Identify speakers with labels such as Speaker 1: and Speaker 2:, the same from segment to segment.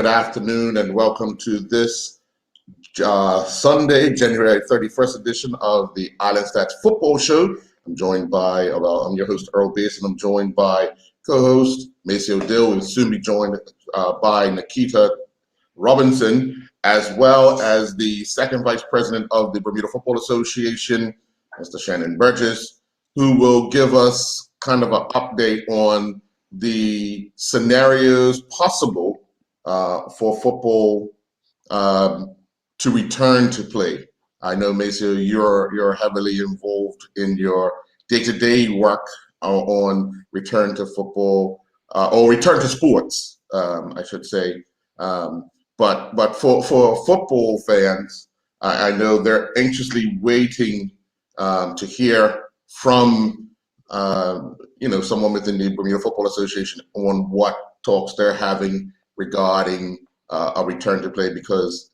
Speaker 1: good afternoon, and welcome to this Sunday, January 31st edition of the Island Stats Football Show. I'm joined by, I'm your host, Earl Basin. I'm joined by co-host Maceo Dill. We'll soon be joined by Nikita Robinson, as well as the second vice president of the Bermuda Football Association, Mr. Shannon Burgess, who will give us kind of an update on the scenarios possible for football to return to play. I know, Maceo, you're heavily involved in your day-to-day work on return to football or return to sports, I should say. But for football fans, I know they're anxiously waiting to hear from someone within the Bermuda Football Association on what talks they're having regarding a return to play, because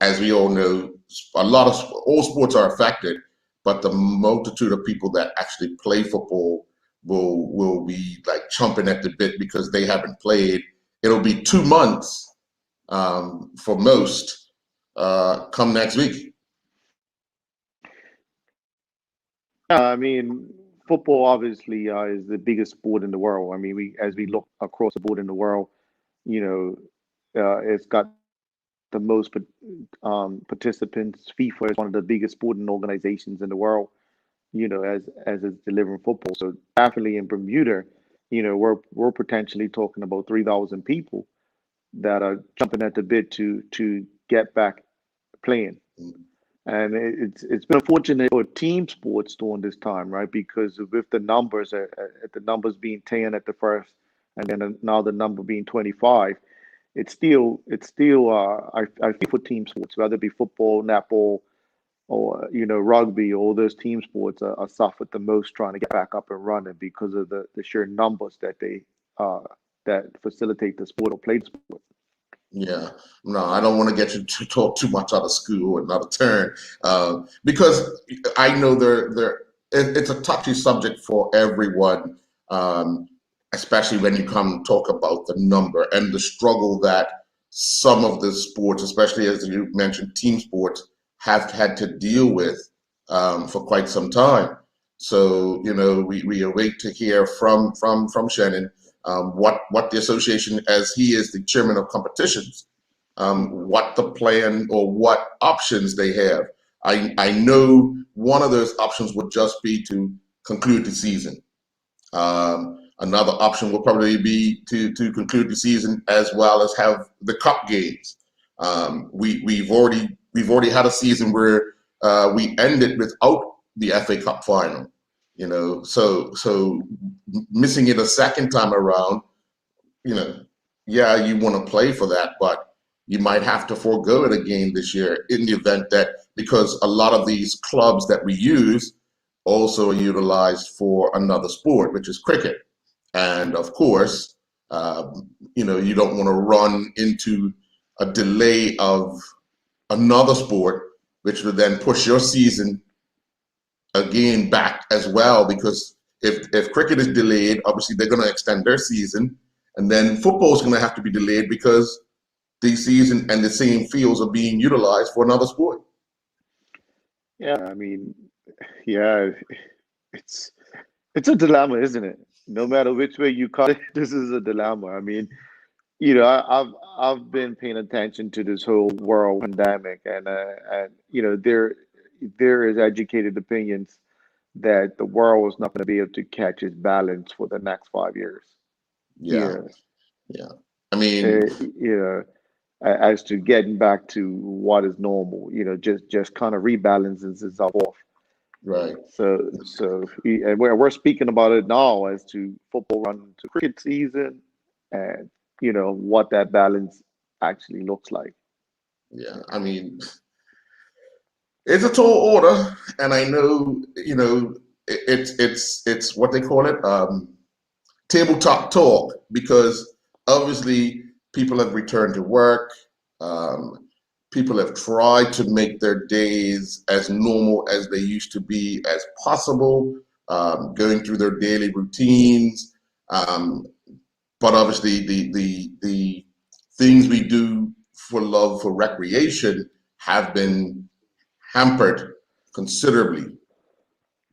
Speaker 1: as we all know, all sports are affected, but the multitude of people that actually play football will be like chomping at the bit because they haven't played. It'll be 2 months for most come next week.
Speaker 2: I mean, football obviously is the biggest sport in the world. I mean, as we look across the board in the world, it's got the most participants. FIFA is one of the biggest sporting organizations in the world, as it's delivering football. So definitely in Bermuda, we're potentially talking about 3,000 people that are jumping at the bit to get back playing. And it's been unfortunate for team sports during this time, right? Because with the numbers being 10 at the first, and then now the number being 25. It's still I think for team sports, whether it be football, netball, or rugby, all those team sports are suffered the most trying to get back up and running because of the sheer numbers that they that facilitate the sport or play the sport.
Speaker 1: Yeah, no, I don't want to get you to talk too much out of school and out of turn, because I know it's a touchy subject for everyone. Especially when you come talk about the number and the struggle that some of the sports, especially as you mentioned, team sports, have had to deal with for quite some time. So, we await to hear from Shannon what the association, as he is the chairman of competitions, what the plan or what options they have. I know one of those options would just be to conclude the season. Another option will probably be to conclude the season as well as have the cup games. We've already had a season where we ended without the FA Cup final. So missing it a second time around, yeah, you want to play for that, but you might have to forego it again this year in the event that, because a lot of these clubs that we use also are utilized for another sport, which is cricket. And of course, you don't want to run into a delay of another sport, which would then push your season again back as well. Because if cricket is delayed, obviously they're going to extend their season, and then football is going to have to be delayed because the season and the same fields are being utilized for another sport.
Speaker 2: Yeah, I mean, yeah, it's a dilemma, isn't it? No matter which way you cut it, this is a dilemma. I mean, I've been paying attention to this whole world pandemic, and there is educated opinions that the world is not going to be able to catch its balance for the next 5 years.
Speaker 1: Yeah, yeah. I mean,
Speaker 2: as to getting back to what is normal, just kind of rebalances itself off.
Speaker 1: Right.
Speaker 2: So and we're speaking about it now as to football run to cricket season, and what that balance actually looks like.
Speaker 1: Yeah, I mean, it's a tall order, and I know it's what they call it, tabletop talk, because obviously people have returned to work. People have tried to make their days as normal as they used to be as possible, going through their daily routines. But obviously the things we do for love, for recreation, have been hampered considerably.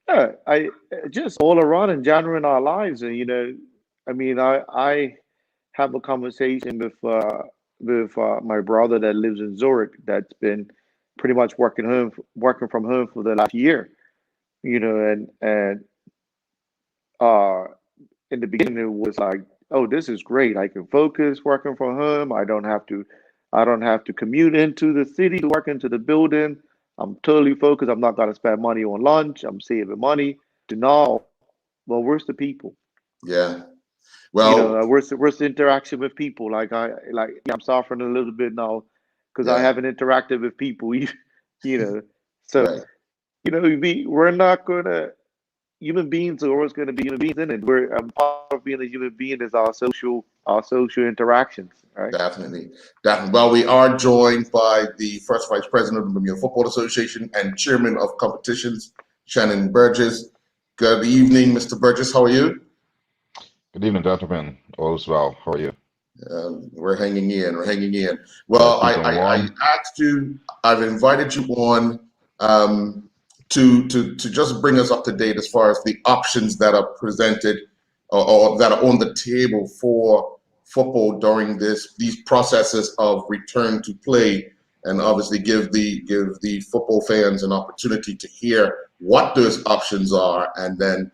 Speaker 2: Yeah, I just all around in general in our lives, and I mean, I have a conversation with my brother that lives in Zurich that's been pretty much working from home for the last year, and uh in the beginning it was like, oh, this is great. I can focus working from home. I don't have to commute into the city to work into the building. I'm totally focused. I'm not gonna spend money on lunch. I'm saving money. To now, well, where's the people?
Speaker 1: Yeah. Well,
Speaker 2: Where's the interaction with people? I'm suffering a little bit now because I
Speaker 1: yeah,
Speaker 2: haven't interacted with people. You know, so
Speaker 1: right.
Speaker 2: we're not gonna. Human beings are always going to be human beings, in it. We're part of being a human being is our social interactions, right?
Speaker 1: Definitely, definitely. Well, we are joined by the first vice president of the Bermuda Football Association and chairman of competitions, Shannon Burgess. Good evening, Mr. Burgess. How are you?
Speaker 3: Good evening, gentlemen. All is well. How are you?
Speaker 1: We're hanging in. We're hanging in.
Speaker 3: Yeah,
Speaker 1: Well,
Speaker 3: keeping
Speaker 1: I
Speaker 3: warm.
Speaker 1: asked you. I've invited you on to just bring us up to date as far as the options that are presented or that are on the table for football during these processes of return to play, and obviously give the football fans an opportunity to hear what those options are, and then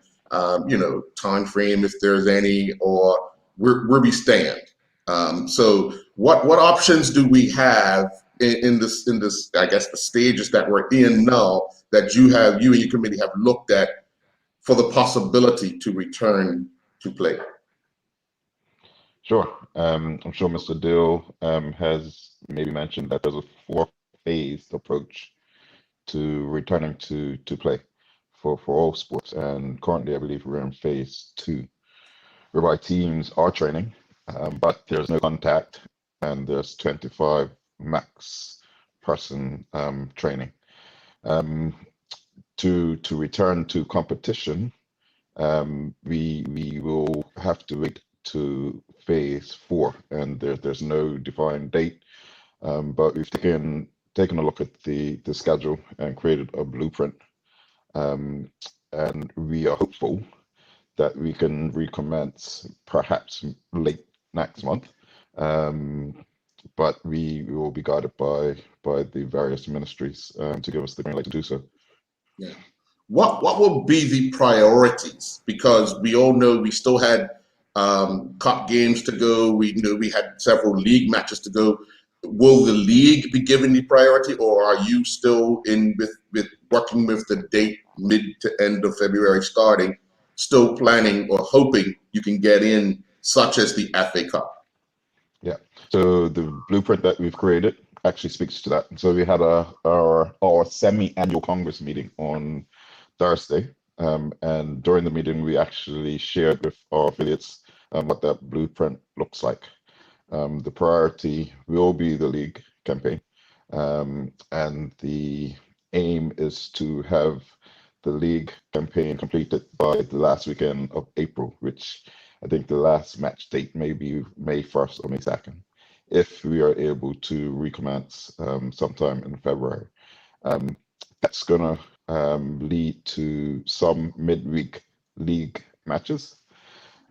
Speaker 1: time frame if there's any, or where we stand. So what options do we have in this I guess the stages that we're in now that you and your committee have looked at for the possibility to return to play?
Speaker 3: Sure. I'm sure Mr. Dill has maybe mentioned that there's a four-phased approach to returning to play for all sports. And currently, I believe we're in phase two, whereby teams are training, but there's no contact and there's 25 max person training. Um, to return to competition, we will have to wait to phase four, and there's no defined date. But we've taken a look at the schedule and created a blueprint, um, and we are hopeful that we can recommence perhaps late next month. Um, but we will be guided by the various ministries to give us the green light to do so.
Speaker 1: Yeah. What will be the priorities? Because we all know we still had cup games to go. We know we had several league matches to go. Will the league be given the priority, or are you still in with working with the date mid to end of February starting, still planning or hoping you can get in, such as the FA Cup?
Speaker 3: Yeah. So the blueprint that we've created actually speaks to that. So we had our semi-annual Congress meeting on Thursday, and during the meeting we actually shared with our affiliates what that blueprint looks like. The priority will be the league campaign, and the aim is to have the league campaign completed by the last weekend of April, which I think the last match date may be May 1st or May 2nd, if we are able to recommence sometime in February. Um, that's going to lead to some midweek league matches.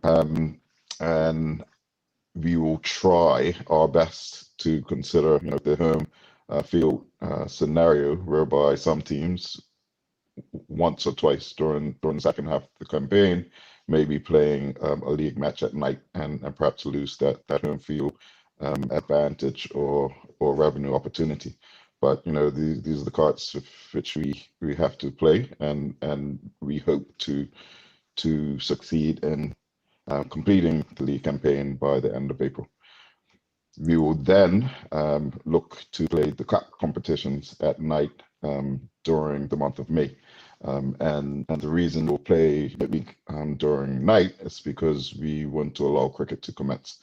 Speaker 3: And we will try our best to consider, the home field scenario whereby some teams once or twice during the second half of the campaign may be playing a league match at night and perhaps lose that home field advantage or revenue opportunity. But these are the cards with which we have to play, and we hope to succeed in completing the league campaign by the end of April. We will then look to play the cup competitions at night during the month of May. And the reason we'll play midweek during night is because we want to allow cricket to commence.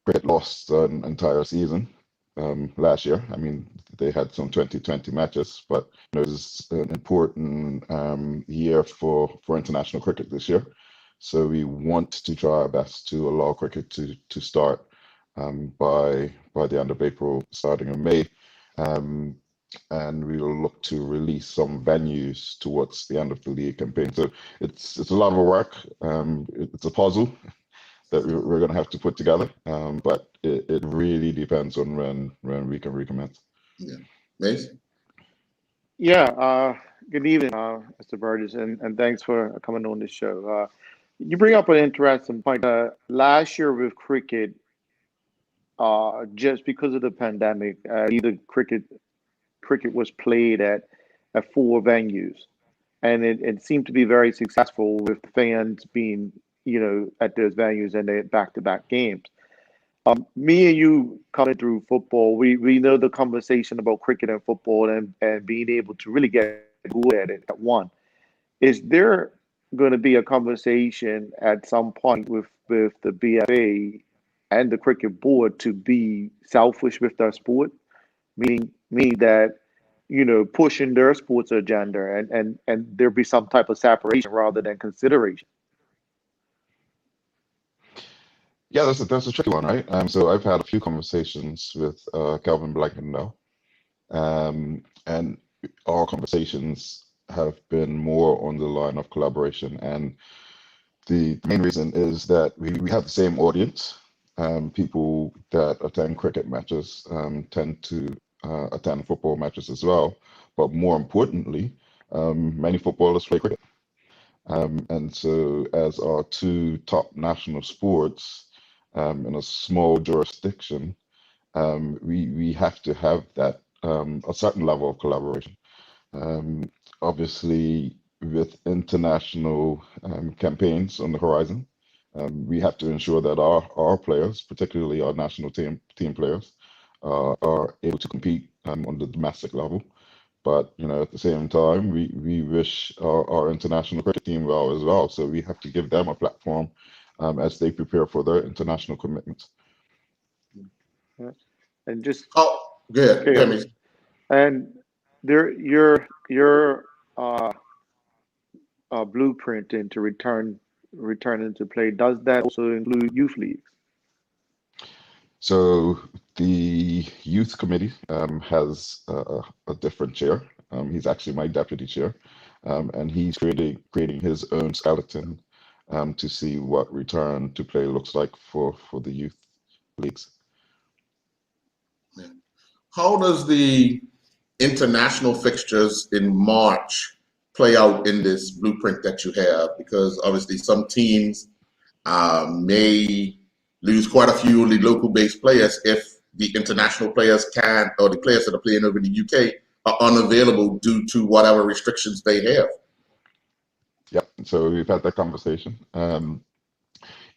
Speaker 3: Cricket lost an entire season last year. I mean, they had some 2020 matches, but it's an important year for international cricket this year. So we want to try our best to allow cricket to start by the end of April, starting in May. And we will look to release some venues towards the end of the league campaign. So it's a lot of work. It's a puzzle that we're going to have to put together, but it really depends on when we can recommence.
Speaker 1: Yeah. Mace?
Speaker 2: Yeah, good evening, Mr. Burgess, and thanks for coming on the show. You bring up an interesting point. Last year with cricket, just because of the pandemic, either cricket was played at four venues, and it seemed to be very successful with fans being, at those venues and they back-to-back games. Me and you coming through football, we know the conversation about cricket and football and being able to really get good at it at one. Is there going to be a conversation at some point with the BFA and the cricket board to be selfish with their sport, meaning that pushing their sports agenda and there be some type of separation rather than consideration?
Speaker 3: Yeah, that's a tricky one, right? So I've had a few conversations with Calvin Blackendale, and our conversations have been more on the line of collaboration. And the main reason is that we have the same audience. People that attend cricket matches tend to attend football matches as well. But more importantly, many footballers play cricket. And so as our two top national sports in a small jurisdiction, we have to have that a certain level of collaboration. Obviously, with international campaigns on the horizon, we have to ensure that our players, particularly our national team players, are able to compete on the domestic level. But at the same time, we wish our international cricket team well as well. So we have to give them a platform as they prepare for their international commitments.
Speaker 2: Yeah. And just
Speaker 1: Oh, good.
Speaker 2: okay,
Speaker 1: Go ahead, Mace.
Speaker 2: and there your blueprint into return into play, does that also include youth leagues?
Speaker 3: So the youth committee has a different chair. He's actually my deputy chair, and he's creating his own skeleton to see what return to play looks like for the youth leagues.
Speaker 1: Yeah. How does the international fixtures in March play out in this blueprint that you have? Because obviously some teams may lose quite a few of the local-based players if the international players can't, or the players that are playing over in the UK are unavailable due to whatever restrictions they have.
Speaker 3: Yeah, so we've had that conversation.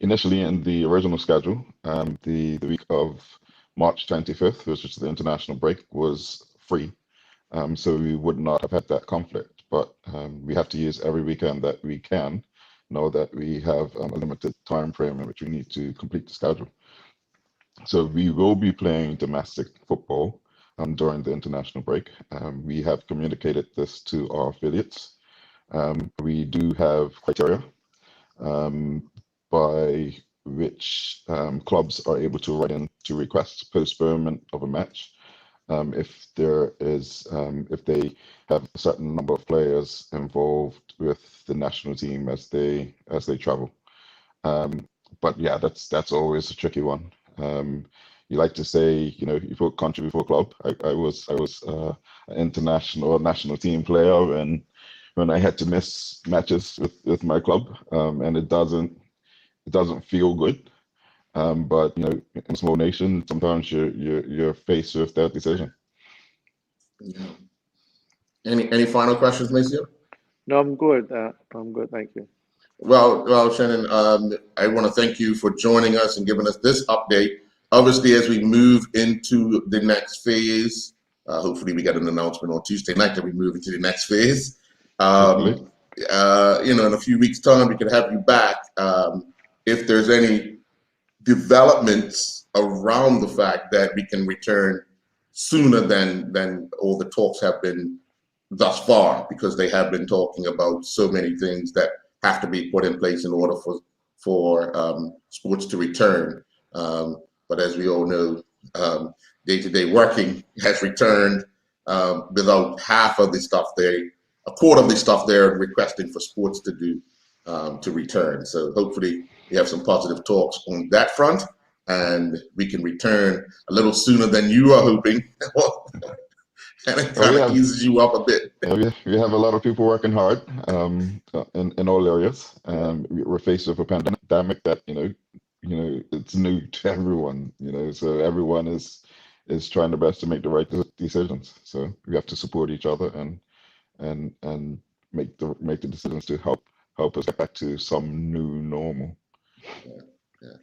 Speaker 3: Initially in the original schedule, the week of March 25th, which is the international break, was free. So we would not have had that conflict, but we have to use every weekend that we can, know that we have a limited time frame in which we need to complete the schedule. So we will be playing domestic football during the international break. We have communicated this to our affiliates. We do have criteria by which clubs are able to write in to request postponement of a match if they have a certain number of players involved with the national team as they travel. But yeah, that's always a tricky one. You like to say, you put country before club. I was an international national team player, and when I had to miss matches with my club, and it doesn't feel good. But in a small nation, sometimes you're faced with that decision.
Speaker 1: Yeah. Any final questions, Maceo?
Speaker 2: No, I'm good. I'm good. Thank you.
Speaker 1: Well, Shannon, I want to thank you for joining us and giving us this update. Obviously, as we move into the next phase, hopefully we get an announcement on Tuesday night that we move into the next phase. In a few weeks' time, we can have you back if there's any developments around the fact that we can return sooner than all the talks have been thus far, because they have been talking about so many things that have to be put in place in order for sports to return. but as we all know, day-to-day working has returned without half of the stuff a quarter of the stuff they're requesting for sports to do to return. So hopefully we have some positive talks on that front, and we can return a little sooner than you are hoping. And it kind of eases you up a bit.
Speaker 3: We have a lot of people working hard in all areas. We're faced with a pandemic that it's new to everyone. So everyone is trying their best to make the right decisions. So we have to support each other and make the decisions to help us get back to some new normal.
Speaker 1: Yeah.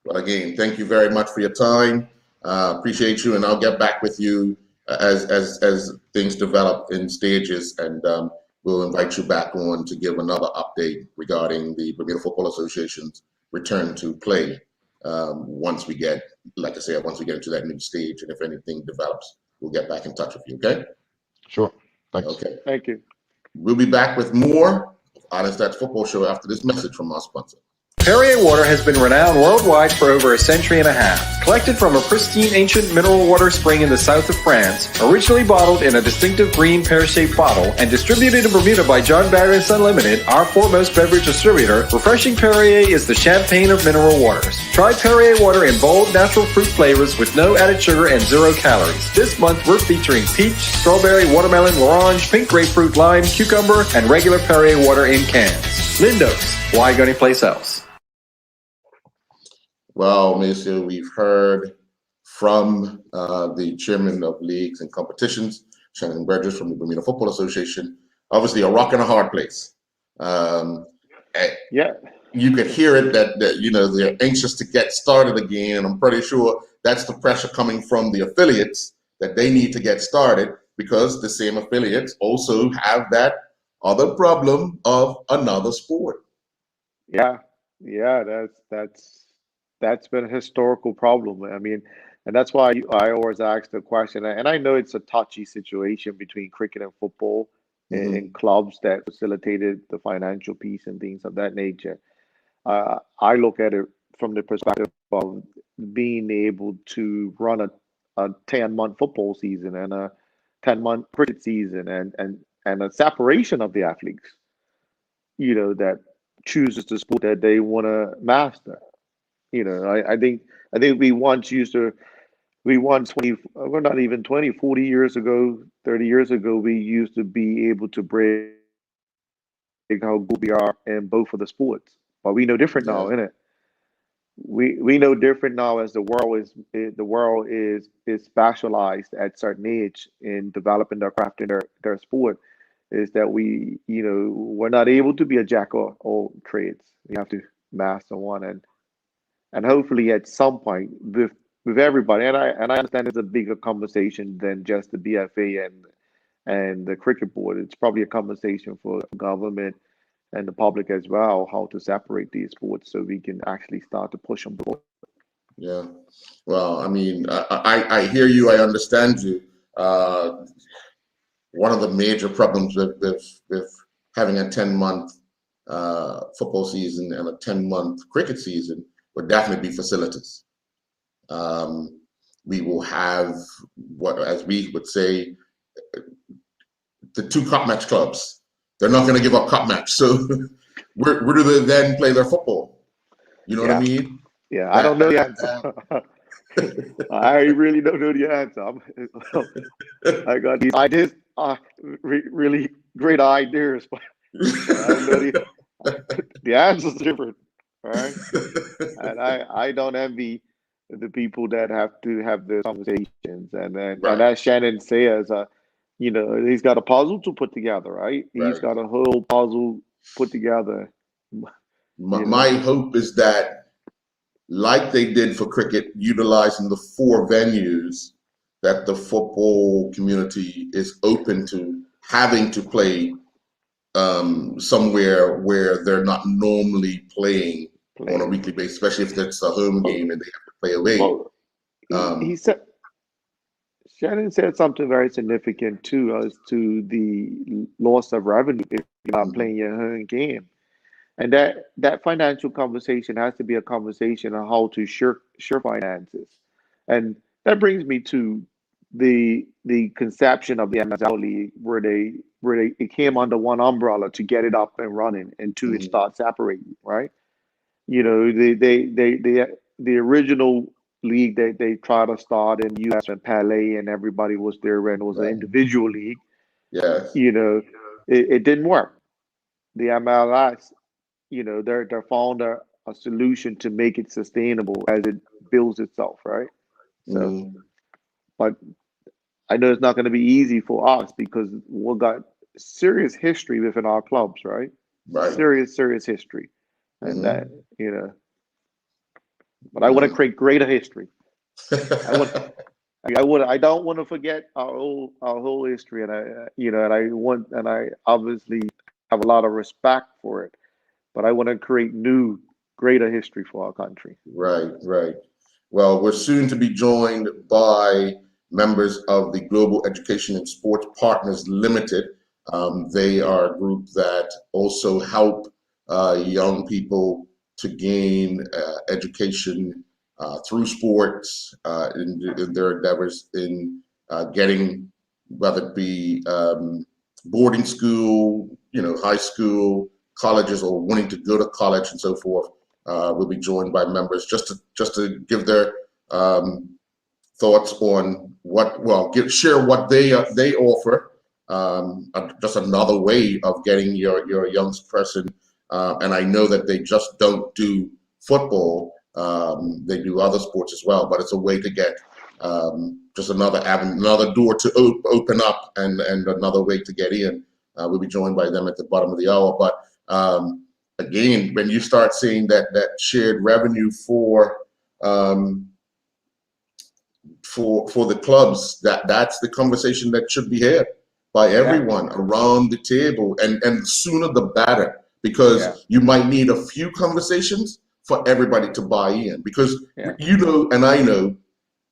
Speaker 1: Well, again, thank you very much for your time. Appreciate you, and I'll get back with you as things develop in stages, and we'll invite you back on to give another update regarding the Bermuda Football Association's return to play once we get, like I said, once we get into that new stage, and if anything develops, we'll get back in touch with you, okay?
Speaker 3: Sure. Thanks.
Speaker 1: Okay.
Speaker 2: Thank you.
Speaker 1: We'll be back with more Honest Stats Football Show after this message from our sponsor.
Speaker 4: Perrier water has been renowned worldwide for over a century and a half. Collected from a pristine ancient mineral water spring in the south of France, originally bottled in a distinctive green pear-shaped bottle, and distributed in Bermuda by John Barris Unlimited, our foremost beverage distributor, Refreshing Perrier is the champagne of mineral waters. Try Perrier water in bold, natural fruit flavors with no added sugar and 0 calories. This month, we're featuring peach, strawberry, watermelon, orange, pink grapefruit, lime, cucumber, and regular Perrier water in cans. Lindos, why go anyplace else?
Speaker 1: Well, Monsieur, we've heard from the chairman of leagues and competitions, Shannon Burgess from the Bermuda Football Association. Obviously, a rock and a hard place.
Speaker 2: Yeah.
Speaker 1: You could hear it that they're anxious to get started again, and I'm pretty sure that's the pressure coming from the affiliates that they need to get started, because the same affiliates also have that other problem of another sport.
Speaker 2: Yeah, that's been a historical problem. I mean, and that's why I always ask the question, and I know it's a touchy situation between cricket and football and clubs that facilitated the financial piece and things of that nature. I look at it from the perspective of being able to run a 10-month football season and a 10-month cricket season and a separation of the athletes, that chooses the sport that they want to master. I think we once 40 years ago, 30 years ago, we used to be able to break how good we are in both of the sports. But we know different now, innit? We know different now, as the world is specialized at certain age in developing their craft and their sport. Is that we're not able to be a jack of all trades. We have to master one, and hopefully at some point with everybody, and I understand it's a bigger conversation than just the BFA and the cricket board. It's probably a conversation for government and the public as well, how to separate these sports so we can actually start to push them forward.
Speaker 1: Yeah. Well, I mean, I hear you. I understand you. One of the major problems with having a 10-month football season and a 10-month cricket season would definitely be facilities. We will have what, as we would say, the 2 cup match clubs. They're not going to give up cup match. So where do they then play their football? You know what I mean?
Speaker 2: Yeah, I don't know the answer. I really don't know the answer. I got these ideas, really great ideas, but I don't know the answer's different. All right, and I don't envy the people that have to have the conversations, and as Shannon says, he's got a puzzle to put together, right? He's got a whole puzzle put together.
Speaker 1: My hope is that, like they did for cricket, utilizing the 4 venues, that the football community is open to having to play somewhere where they're not normally playing on a weekly basis, especially if it's a home game and they have to play away.
Speaker 2: Well, he said, Shannon said something very significant too, as to the loss of revenue if you're not playing your home game. And that financial conversation has to be a conversation on how to share finances. And that brings me to the conception of the MSL League, where it came under one umbrella to get it up and running, and two, it
Speaker 1: Mhm.
Speaker 2: starts separating, right? You know, the original league that they tried to start in US and Palais and everybody was there, and it was an
Speaker 1: Right.
Speaker 2: individual league.
Speaker 1: Yes.
Speaker 2: You know, it didn't work. The MLS, you know, they're found a solution to make it sustainable as it builds itself, right? So,
Speaker 1: Mhm.
Speaker 2: but I know it's not going to be easy for us because we've got serious history within our clubs, right?
Speaker 1: Right.
Speaker 2: Serious history, and that,
Speaker 1: Mhm.
Speaker 2: you know. But I want to create greater history. I want. I don't want to forget our whole history, and I obviously have a lot of respect for it. But I want to create new, greater history for our country.
Speaker 1: Right, right. Well, we're soon to be joined by members of the Global Education and Sports Partners Limited. They are a group that also help young people to gain education through sports in their endeavors in getting, whether it be boarding school, high school, colleges, or wanting to go to college and so forth. We'll be joined by members just to give their thoughts on share what they offer. Just another way of getting your young person, and I know that they just don't do football. They do other sports as well, but it's a way to get just another avenue, another door to open up, and another way to get in. We'll be joined by them at the bottom of the hour, but. Again, when you start seeing that shared revenue for the clubs, that's the conversation that should be had by everyone around the table, and the sooner the better, because you might need a few conversations for everybody to buy in, because you know and I know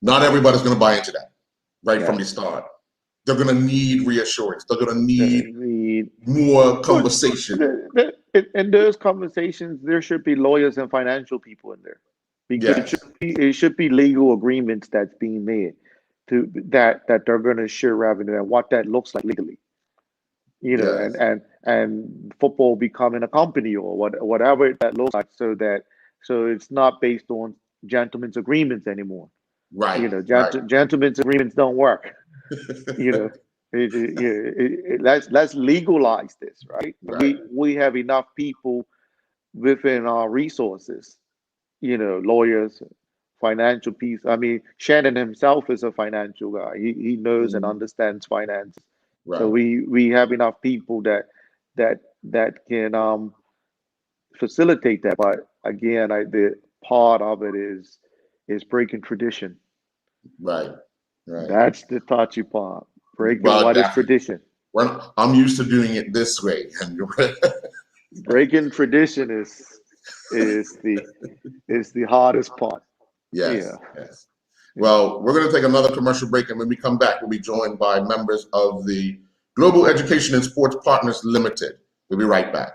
Speaker 1: not everybody's going to buy into that right from the start. They're going to need reassurance. They're going to need more conversation.
Speaker 2: In those conversations, there should be lawyers and financial people in there, because it should be legal agreements that's being made to that they're going to share revenue and what that looks like legally. You know, and football becoming a company or whatever that looks like, so it's not based on gentlemen's agreements anymore.
Speaker 1: Right.
Speaker 2: You know, gentlemen's agreements don't work. You know. Let's legalize this, right? We have enough people within our resources, you know, lawyers, financial piece. I mean, Shannon himself is a financial guy. He knows and understands finance.
Speaker 1: Right.
Speaker 2: So we have enough people that can facilitate that. But again, the part of it is breaking tradition.
Speaker 1: Right. Right.
Speaker 2: That's the touchy part. Breaking what is tradition.
Speaker 1: Well, I'm used to doing it this way.
Speaker 2: Breaking tradition is the hardest part.
Speaker 1: Yes. Well, we're going to take another commercial break, and when we come back, we'll be joined by members of the Global Education and Sports Partners Limited. We'll be right back.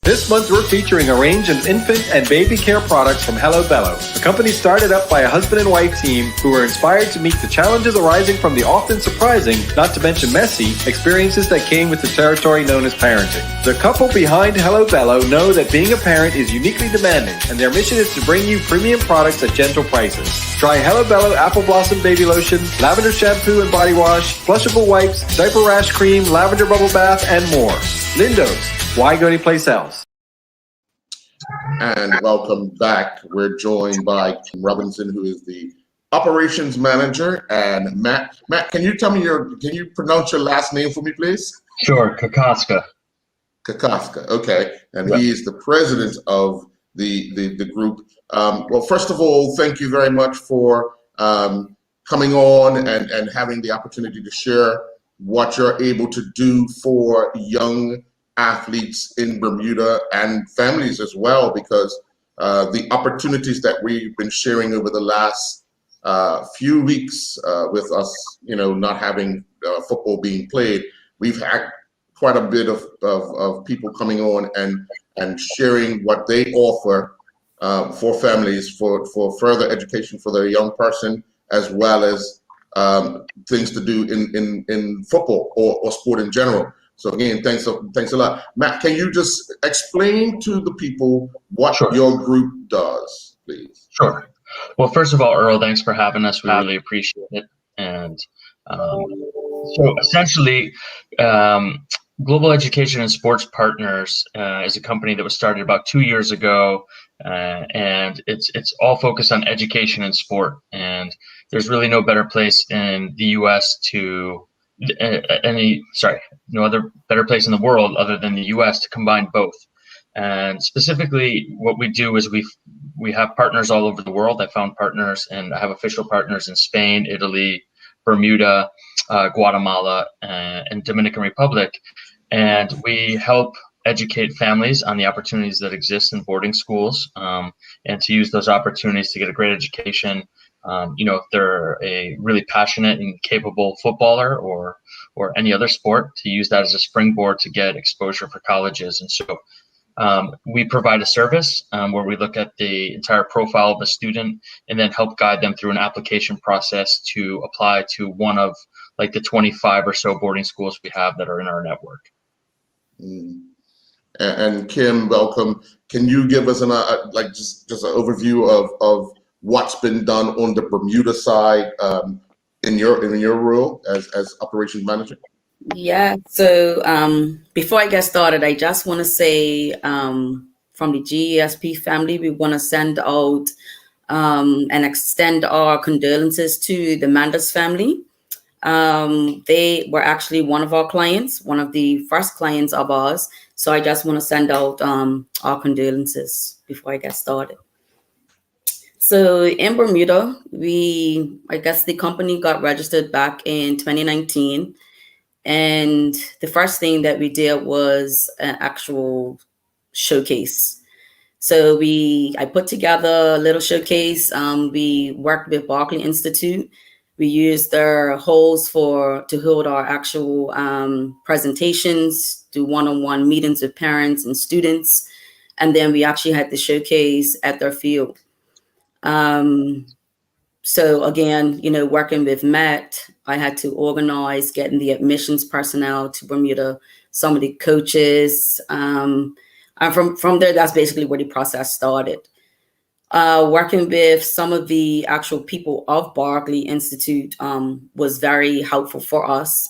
Speaker 4: This month, we're featuring a range of infant and baby care products from Hello Bello, a company started up by a husband and wife team who were inspired to meet the challenges arising from the often surprising, not to mention messy, experiences that came with the territory known as parenting. The couple behind Hello Bello know that being a parent is uniquely demanding, and their mission is to bring you premium products at gentle prices. Try Hello Bello Apple Blossom Baby Lotion, Lavender Shampoo and Body Wash, Flushable Wipes, Diaper Rash Cream, Lavender Bubble Bath, and more. Lindo's. Why go anyplace else?
Speaker 1: And welcome back. We're joined by Kim Robinson, who is the operations manager, and Matt. Matt, can you pronounce your last name for me, please?
Speaker 5: Sure, Kokoska.
Speaker 1: Kokoska, okay. And he is the president of the group. Well, first of all, thank you very much for coming on and having the opportunity to share what you're able to do for young athletes in Bermuda and families as well, because the opportunities that we've been sharing over the last few weeks with us, not having football being played, we've had quite a bit of people coming on and sharing what they offer for families for further education for their young person, as well as things to do in football or sport in general. So again, thanks a lot. Matt, can you just explain to the people what
Speaker 5: Sure.
Speaker 1: your group does, please?
Speaker 5: Sure. Well, first of all, Earl, thanks for having us. We really appreciate it. And so essentially, Global Education and Sports Partners is a company that was started about 2 years ago, and it's all focused on education and sport. And there's really no better place in the U.S. no other better place in the world other than the U.S. to combine both. And specifically, what we do is we have partners all over the world. I found partners, and I have official partners in Spain, Italy, Bermuda, Guatemala, and Dominican Republic. And we help educate families on the opportunities that exist in boarding schools, and to use those opportunities to get a great education. If they're a really passionate and capable footballer or any other sport, to use that as a springboard to get exposure for colleges. And so we provide a service where we look at the entire profile of a student and then help guide them through an application process to apply to one of like the 25 or so boarding schools we have that are in our network.
Speaker 1: And Kim, welcome. Can you give us just an overview of what's been done on the Bermuda side in your role as operations manager?
Speaker 6: Yeah, so before I get started, I just want to say from the GESP family, we want to send out and extend our condolences to the Mandas family. They were actually one of our clients, one of the first clients of ours. So I just want to send out our condolences before I get started. So in Bermuda, I guess the company got registered back in 2019. And the first thing that we did was an actual showcase. So I put together a little showcase. We worked with Barclay Institute. We used their halls to hold our actual presentations, do one-on-one meetings with parents and students. And then we actually had the showcase at their field. So again, working with Matt, I had to organize getting the admissions personnel to Bermuda, some of the coaches. And from there, that's basically where the process started. Working with some of the actual people of Barclay Institute was very helpful for us.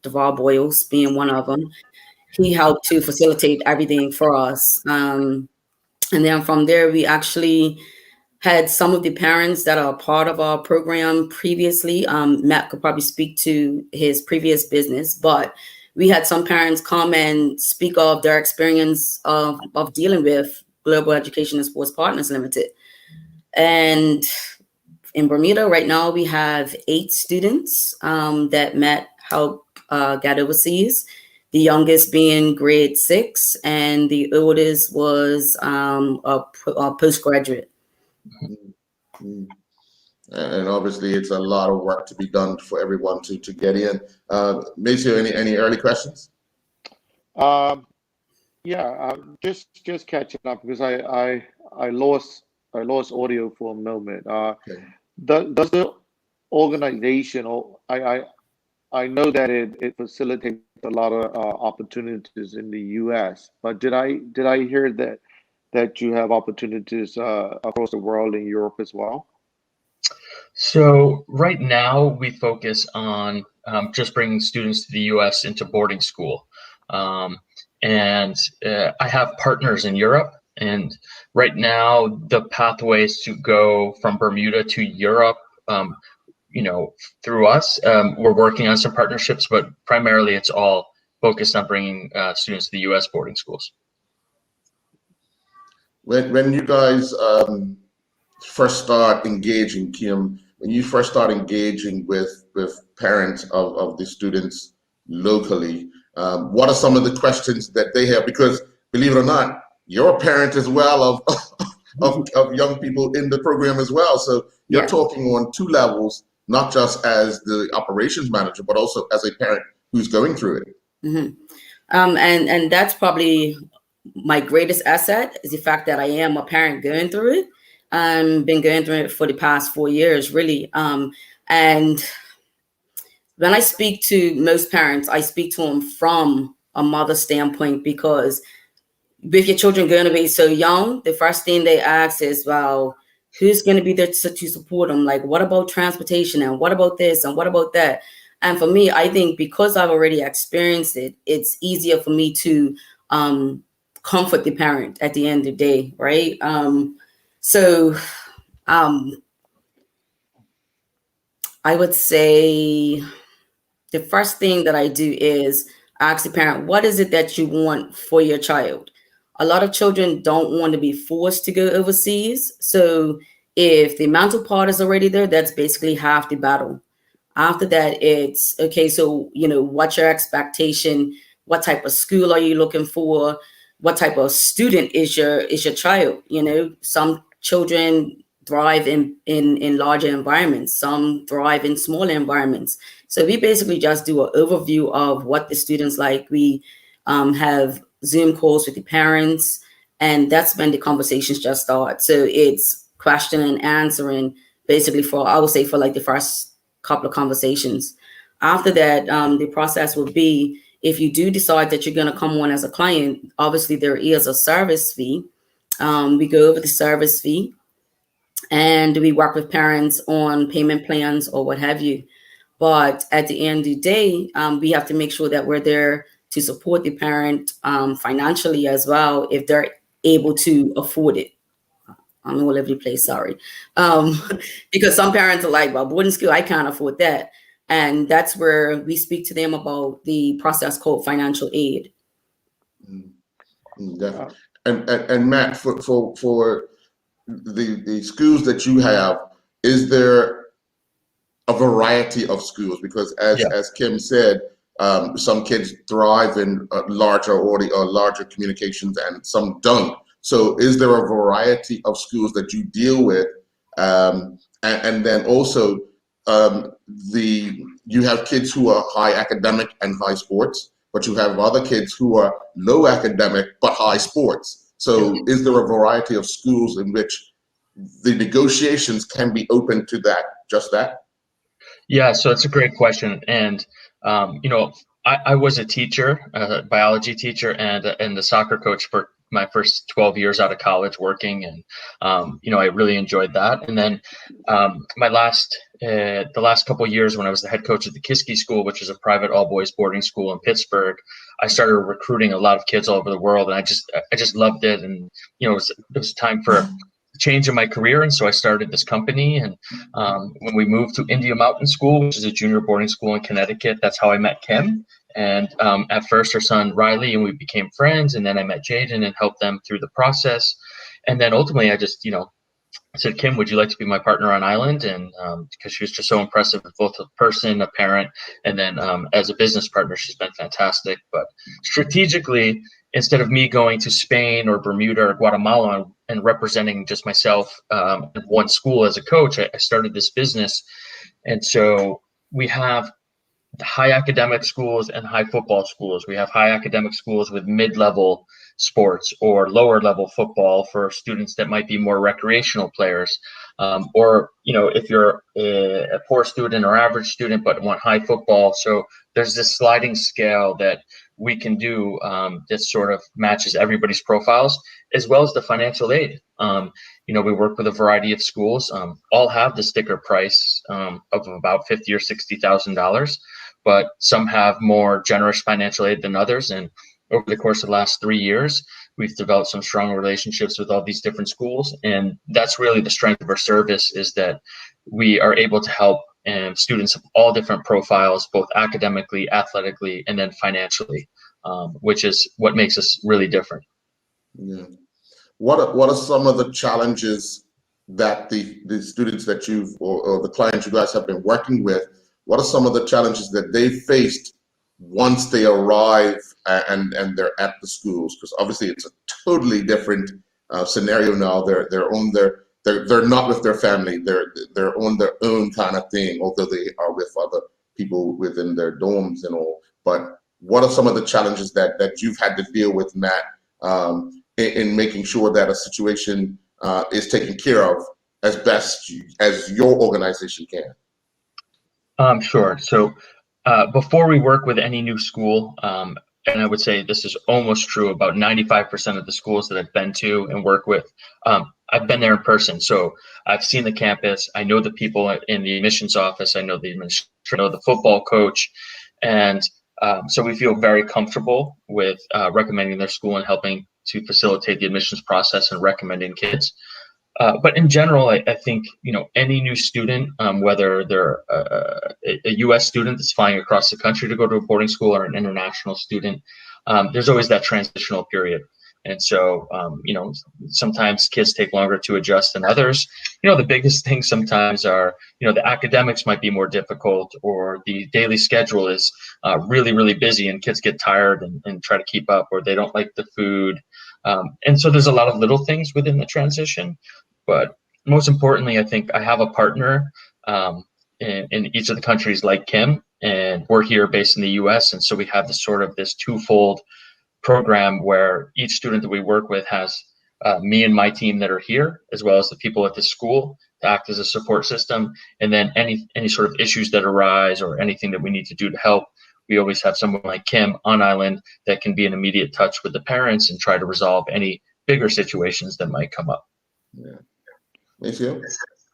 Speaker 6: Devar Boyles being one of them. He helped to facilitate everything for us. And then from there, we actually had some of the parents that are part of our program previously. Matt could probably speak to his previous business, but we had some parents come and speak of their experience of dealing with Global Education and Sports Partners Limited. And in Bermuda right now, we have 8 students that Matt helped get overseas. The youngest being grade 6, and the oldest was a postgraduate.
Speaker 1: And obviously, it's a lot of work to be done for everyone to get in. Maceo, any early questions?
Speaker 2: Just catching up because I lost audio for a moment.
Speaker 1: Okay.
Speaker 2: Does the organization, I know that it facilitates a lot of opportunities in the U.S., but did I hear that you have opportunities across the world in Europe as well?
Speaker 5: So right now we focus on just bringing students to the U.S. into boarding school. And I have partners in Europe. And right now the pathways to go from Bermuda to Europe, through us, we're working on some partnerships, but primarily it's all focused on bringing students to the U.S. boarding schools.
Speaker 1: When you guys first start engaging, Kim, when you first start engaging with parents of the students locally, what are some of the questions that they have? Because believe it or not, you're a parent as well of young people in the program as well. So you're talking on 2 levels, not just as the operations manager, but also as a parent who's going through it.
Speaker 6: Mm-hmm. And that's probably my greatest asset, is the fact that I am a parent going through it. Been going through it for the past 4 years, really. And when I speak to most parents, I speak to them from a mother standpoint, because with your children going to be so young, the first thing they ask is, well, who's going to be there to support them? Like, what about transportation? And what about this? And what about that? And for me, I think because I've already experienced it, it's easier for me to comfort the parent at the end of the day, right? So I would say the first thing that I do is ask the parent, what is it that you want for your child? A lot of children don't want to be forced to go overseas. So if the mental part is already there, that's basically half the battle. After that, it's okay. So, what's your expectation? What type of school are you looking for? What type of student is your child? Some children thrive in larger environments. Some thrive in smaller environments. So we basically just do an overview of what the students like. We have Zoom calls with the parents, and that's when the conversations just start. So it's question and answering, basically I would say for like the first couple of conversations. After that, the process will be, if you do decide that you're going to come on as a client, obviously there is a service fee. We go over the service fee, and we work with parents on payment plans or what have you. But at the end of the day, we have to make sure that we're there to support the parent financially as well, if they're able to afford it. I'm all over the place, sorry. Because some parents are like, well, boarding school, I can't afford that. And that's where we speak to them about the process called financial aid.
Speaker 1: Definitely. And Matt, for the schools that you have, is there a variety of schools? Because as Kim said, some kids thrive in larger communications and some don't. So is there a variety of schools that you deal with? And then also you have kids who are high academic and high sports, but you have other kids who are low academic but high sports. So is there a variety of schools in which the negotiations can be open to that?
Speaker 5: Yeah, so it's a great question. And, I was a teacher, a biology teacher, and the soccer coach for my first 12 years out of college working. And, I really enjoyed that. And then the last couple of years when I was the head coach at the Kiski School, which is a private all boys boarding school in Pittsburgh, I started recruiting a lot of kids all over the world. And I just loved it. And, it was time for change in my career, and so I started this company. And when we moved to India Mountain School, which is a junior boarding school in Connecticut, that's how I met Kim. And at first her son Riley, and we became friends, and then I met Jaden and helped them through the process. And then ultimately I just I said, Kim, would you like to be my partner on Island? And because she was just so impressive as both a person, a parent, and then as a business partner, she's been fantastic. But strategically, instead of me going to Spain or Bermuda or Guatemala and representing just myself in one school as a coach, I started this business. And so we have high academic schools and high football schools. We have high academic schools with mid-level sports or lower level football for students that might be more recreational players. Or, if you're a poor student or average student but want high football. So there's this sliding scale that we can do that sort of matches everybody's profiles, as well as the financial aid. We work with a variety of schools. All have the sticker price of about $50,000 or $60,000, but some have more generous financial aid than others. And over the course of the last 3 years, we've developed some strong relationships with all these different schools. And that's really the strength of our service, is that we are able to help students of all different profiles, both academically, athletically, and then financially, which is what makes us really different.
Speaker 1: Yeah. What are some of the challenges that the students that or the clients you guys have been working with, what are some of the challenges that they faced once they arrive and they're at the schools? Because obviously it's a totally different scenario now. They're not with their family. They're on their own kind of thing, although they are with other people within their dorms and all. But what are some of the challenges that you've had to deal with, Matt, in making sure that a situation is taken care of as best as your organization can?
Speaker 5: Sure. So before we work with any new school, and I would say this is almost true about 95% of the schools that I've been to and work with, I've been there in person. So I've seen the campus. I know the people in the admissions office. I know the administrator, I know the football coach. And so we feel very comfortable with recommending their school and helping to facilitate the admissions process and recommending kids. But in general, I think, any new student, whether they're a U.S. student that's flying across the country to go to a boarding school or an international student, there's always that transitional period. And so, sometimes kids take longer to adjust than others. The biggest things sometimes are, the academics might be more difficult, or the daily schedule is really, really busy and kids get tired and try to keep up, or they don't like the food. And so there's a lot of little things within the transition. But most importantly, I think I have a partner in each of the countries like Kim, and we're here based in the US. And so we have this twofold program where each student that we work with has me and my team that are here, as well as the people at the school to act as a support system. And then any sort of issues that arise or anything that we need to do to help, we always have someone like Kim on island that can be in immediate touch with the parents and try to resolve any bigger situations that might come up.
Speaker 1: Yeah. Maceo?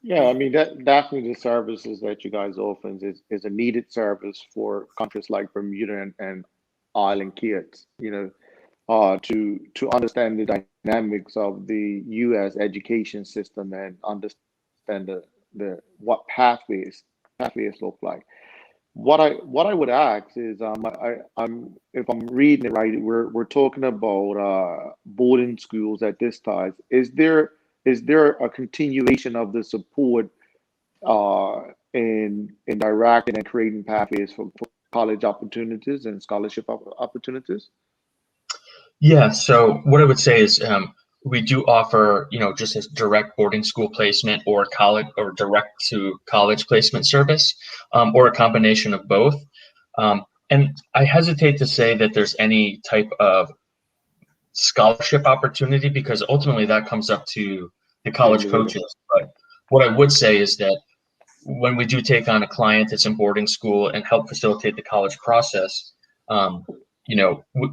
Speaker 2: Yeah, I mean, that definitely the services that you guys offer is a needed service for countries like Bermuda and island kids, to understand the dynamics of the U.S. education system and understand the what pathways look like. What I would ask is, I'm if I'm reading it right, we're talking about boarding schools at this time. Is there a continuation of the support in directing and creating pathways for college opportunities and scholarship opportunities?
Speaker 5: Yeah, so what I would say is we do offer, just as direct boarding school placement or college or direct to college placement service, or a combination of both. And I hesitate to say that there's any type of scholarship opportunity, because ultimately that comes up to the college coaches. But what I would say is that when we do take on a client that's in boarding school and help facilitate the college process,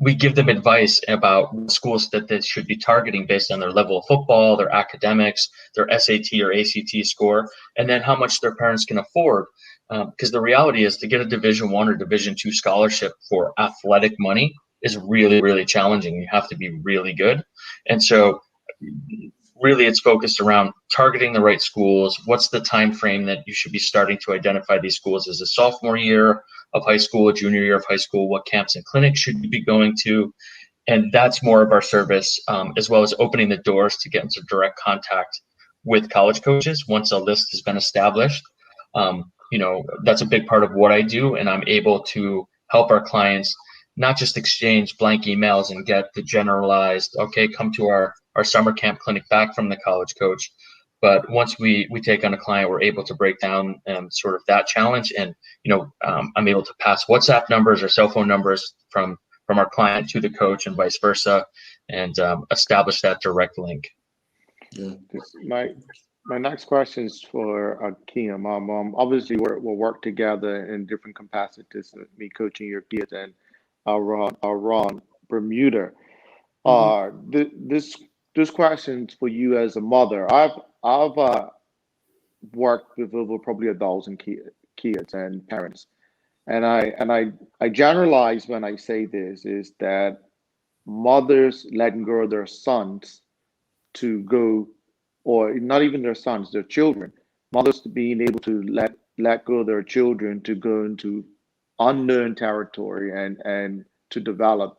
Speaker 5: we give them advice about schools that they should be targeting based on their level of football, their academics, their SAT or ACT score, and then how much their parents can afford. Because the reality is, to get a Division I or Division II scholarship for athletic money is really, really challenging. You have to be really good. And so really it's focused around targeting the right schools. What's the time frame that you should be starting to identify these schools? As a sophomore year of high school, a junior year of high school? What camps and clinics should you be going to? And that's more of our service, as well as opening the doors to get into direct contact with college coaches once a list has been established. That's a big part of what I do, and I'm able to help our clients not just exchange blank emails and get the generalized, okay, come to our summer camp clinic back from the college coach. But once we take on a client, we're able to break down sort of that challenge. And, I'm able to pass WhatsApp numbers or cell phone numbers from our client to the coach and vice versa, and establish that direct link.
Speaker 1: Yeah.
Speaker 2: My next question is for Kim. Obviously, we'll work together in different capacities, me coaching your kids and around Bermuda. This question's for you as a mother. I've worked with over probably 1,000 kids and parents, and I generalize when I say this is that mothers letting go of their sons to go, or not even their sons, their children, mothers being able to let go of their children to go into unknown territory and to develop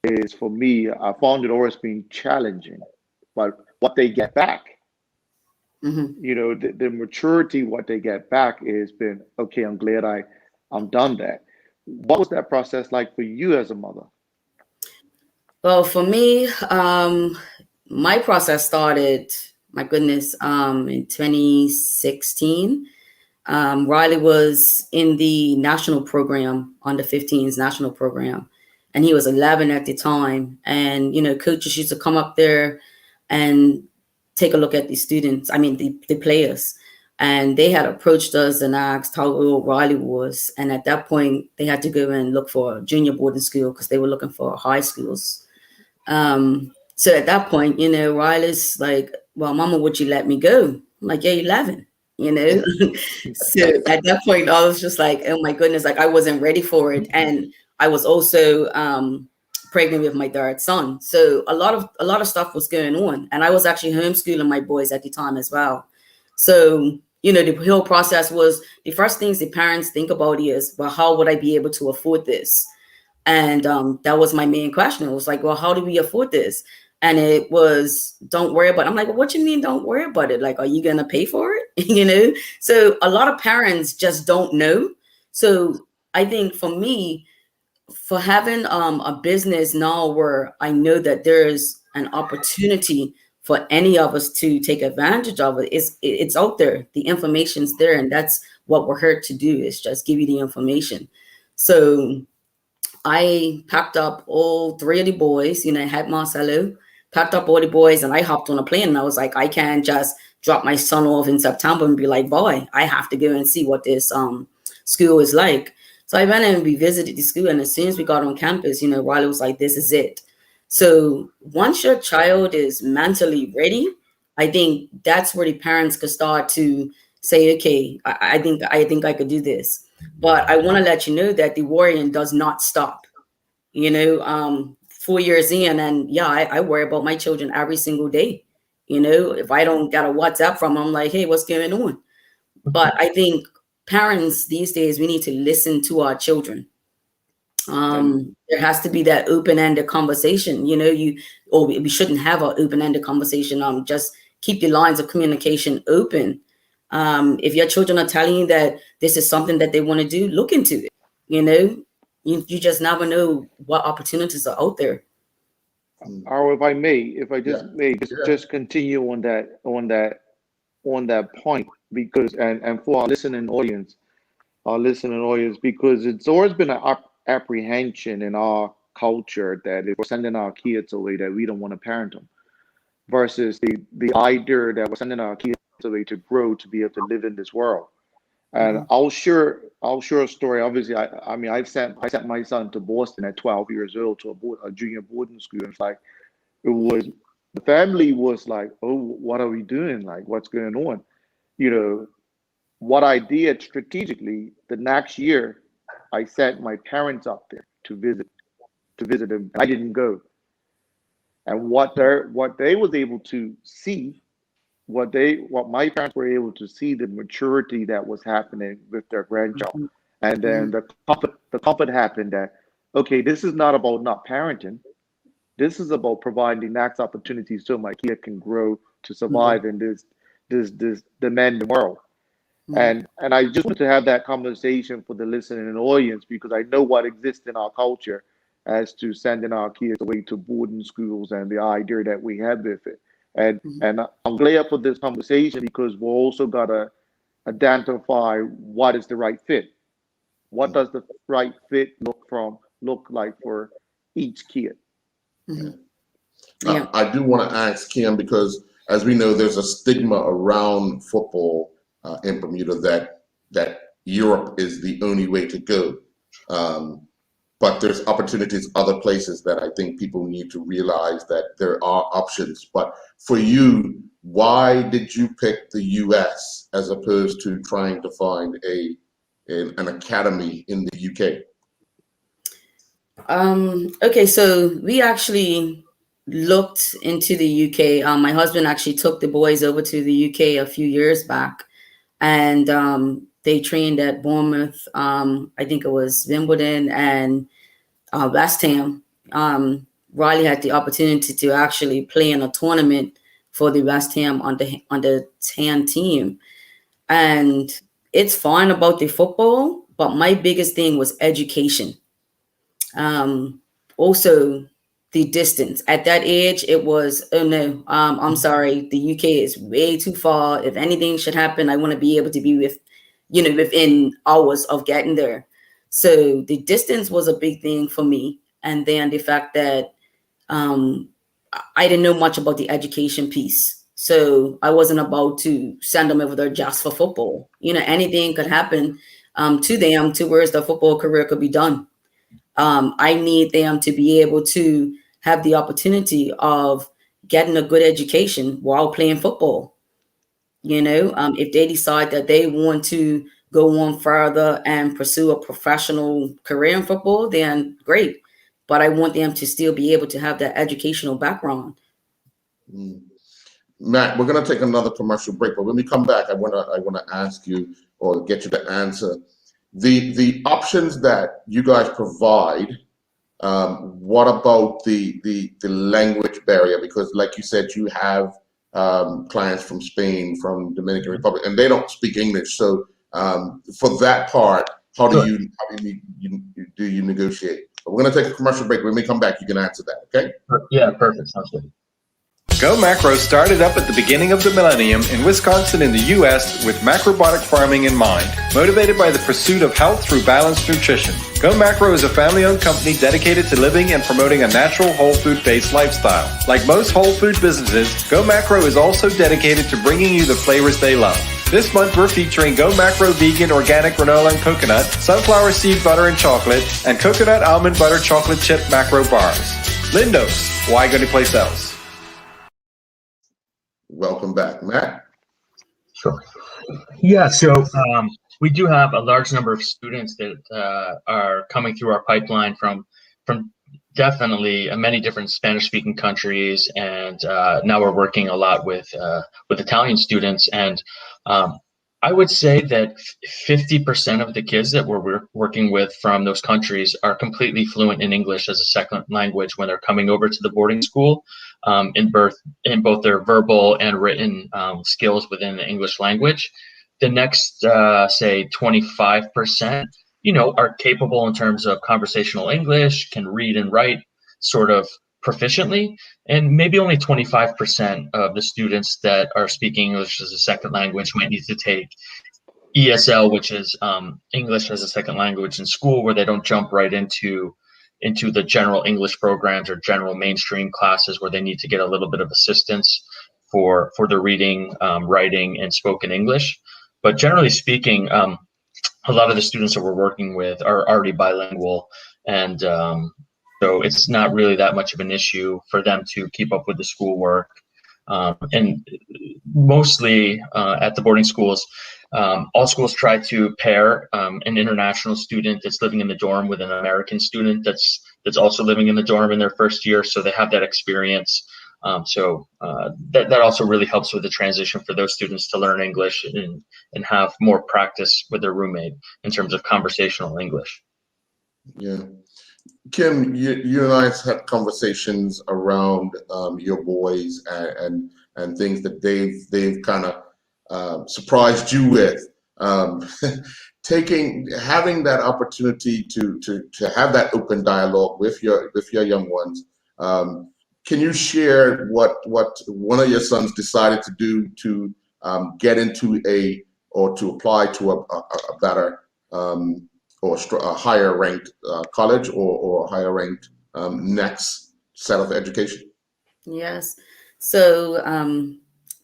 Speaker 2: is, for me, I found it always being challenging. But what they get back, the maturity, what they get back has been, okay, I'm glad I'm done that. What was that process like for you as a mother?
Speaker 6: Well, for me, my process started, my goodness, in 2016. Riley was in the national program, under 15s national program. and he was 11 at the time. And, you know, coaches used to come up there and take a look at the students, the players. And they had approached us and asked how old Riley was. And at that point, they had to go and look for a junior boarding school because they were looking for high schools. So at that point, you know, Riley's like, well, Mama, would you let me go? I'm like, yeah, 11, you know? So at that point, I was just like, oh my goodness, like I wasn't ready for it. And I was also pregnant with my third son. So a lot of stuff was going on. And I was actually homeschooling my boys at the time as well. So, you know, the whole process was the first things the parents think about is, well, how would I be able to afford this? And that was my main question. It was like, well, how do we afford this? And it was, don't worry about it. I'm like, well, what you mean don't worry about it? Like, are you going to pay for it? You know? So a lot of parents just don't know. So I think for me, for having a business now where I know that there's an opportunity for any of us to take advantage of it, it's out there. The information's there. And that's what we're here to do, is just give you the information. So I packed up all 3 of the boys, you know, I had Marcelo, packed up all the boys, and I hopped on a plane, and I was like, I can't just drop my son off in September and be like, boy, I have to go and see what this school is like. So I went and we visited the school, and as soon as we got on campus, you know, Riley was like, this is it. So once your child is mentally ready, I think that's where the parents could start to say, okay, I think I could do this. But I want to let you know that the worrying does not stop. You know, 4 years in, and yeah, I worry about my children every single day. You know, if I don't get a WhatsApp from them, I'm like, hey, what's going on? But I think parents these days, we need to listen to our children. There has to be that open-ended conversation. You know, we shouldn't have an open-ended conversation. Just keep the lines of communication open. If your children are telling you that this is something that they want to do, look into it. You know, you just never know what opportunities are out there.
Speaker 2: Or if I may, just continue on that point, because and for our listening audience, because it's always been an apprehension in our culture that if we're sending our kids away, that we don't want to parent them, versus the idea that we're sending our kids away to grow, to be able to live in this world. And I'll share a story. Obviously, I sent my son to Boston at 12 years old to a junior boarding school. And it's like, the family was like, oh, what are we doing? Like, what's going on? You know, what I did strategically, the next year, I sent my parents up there to visit them. I didn't go. And what they was able to see, what my parents were able to see, the maturity that was happening with their grandchild. And then the comfort happened that, okay, this is not about not parenting. This is about providing next opportunities so my kid can grow to survive in this demanding world. And I just wanted to have that conversation for the listening audience, because I know what exists in our culture as to sending our kids away to boarding schools and the idea that we have with it. And I'm glad for this conversation, because we're also got to identify what is the right fit. What does the right fit look like for each kid?
Speaker 1: I do want to ask Kim, because as we know, there's a stigma around football in Bermuda that Europe is the only way to go. But there's opportunities other places that I think people need to realize that there are options. But for you, why did you pick the US as opposed to trying to find an academy in the UK?
Speaker 6: Okay, so we actually looked into the UK. My husband actually took the boys over to the UK a few years back, and they trained at Bournemouth. I think it was Wimbledon and West Ham. Riley had the opportunity to actually play in a tournament for the West Ham on the 10 team. And it's fine about the football, but my biggest thing was education. Also the distance. At that age, it was, oh no, I'm sorry, the UK is way too far. If anything should happen, I want to be able to be within hours of getting there. So the distance was a big thing for me. And then the fact that I didn't know much about the education piece. So I wasn't about to send them over there just for football. Anything could happen to them to where the football career could be done. I need them to be able to have the opportunity of getting a good education while playing football. If they decide that they want to go on further and pursue a professional career in football, then great. But I want them to still be able to have that educational background.
Speaker 1: Matt, we're going to take another commercial break, but when we come back, I want to ask you or get you to answer the options that you guys provide. What about the language barrier? Because, like you said, you have clients from Spain, from Dominican Republic, and they don't speak English. So for that part, how do you negotiate? But we're going to take a commercial break. When we come back, you can answer that. Okay?
Speaker 5: Yeah, perfect. Sounds good.
Speaker 4: Go Macro started up at the beginning of the millennium in Wisconsin in the U.S. with macrobiotic farming in mind, motivated by the pursuit of health through balanced nutrition. Go Macro is a family-owned company dedicated to living and promoting a natural, whole food-based lifestyle. Like most whole food businesses, Go Macro is also dedicated to bringing you the flavors they love. This month, we're featuring Go Macro Vegan Organic Granola and Coconut, Sunflower Seed Butter and Chocolate, and Coconut Almond Butter Chocolate Chip Macro Bars. Lindos, why go to place else?
Speaker 1: Welcome back, Matt.
Speaker 5: Sure. Yeah, so we do have a large number of students that are coming through our pipeline from definitely many different Spanish-speaking countries, and now we're working a lot with Italian students. And I would say that 50% of the kids that we're working with from those countries are completely fluent in English as a second language when they're coming over to the boarding school, in both their verbal and written skills within the English language. The next, say, 25%, are capable in terms of conversational English, can read and write sort of proficiently, and maybe only 25% of the students that are speaking English as a second language might need to take ESL, which is English as a second language in school, where they don't jump right into the general English programs or general mainstream classes where they need to get a little bit of assistance for the reading, writing, and spoken English. But generally speaking, a lot of the students that we're working with are already bilingual, and so it's not really that much of an issue for them to keep up with the schoolwork. And mostly at the boarding schools, all schools try to pair an international student that's living in the dorm with an American student that's also living in the dorm in their first year, so they have that experience. So that also really helps with the transition for those students to learn English and have more practice with their roommate in terms of conversational English.
Speaker 1: Yeah. Kim, you and I have had conversations around your boys and things that they've kind of surprised you with. Having that opportunity to have that open dialogue with your young ones. Can you share what one of your sons decided to do to get into to apply to a better or a higher ranked college or a higher ranked next set of education?
Speaker 6: Yes. So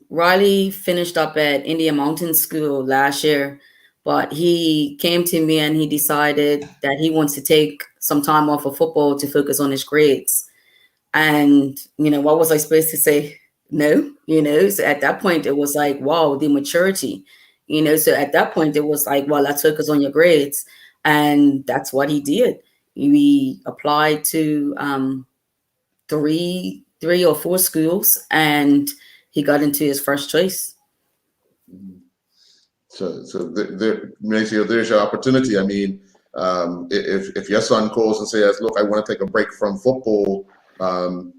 Speaker 6: Riley finished up at Indian Mountain School last year, but he came to me and he decided that he wants to take some time off of football to focus on his grades. And, what was I supposed to say? No, so at that point it was like, wow, the maturity, so at that point it was like, well, let's focus on your grades. And that's what he did. We applied to 3 or 4 schools, and he got into his first choice.
Speaker 1: So there's your opportunity. I mean, if your son calls and says, look, I want to take a break from football, I'm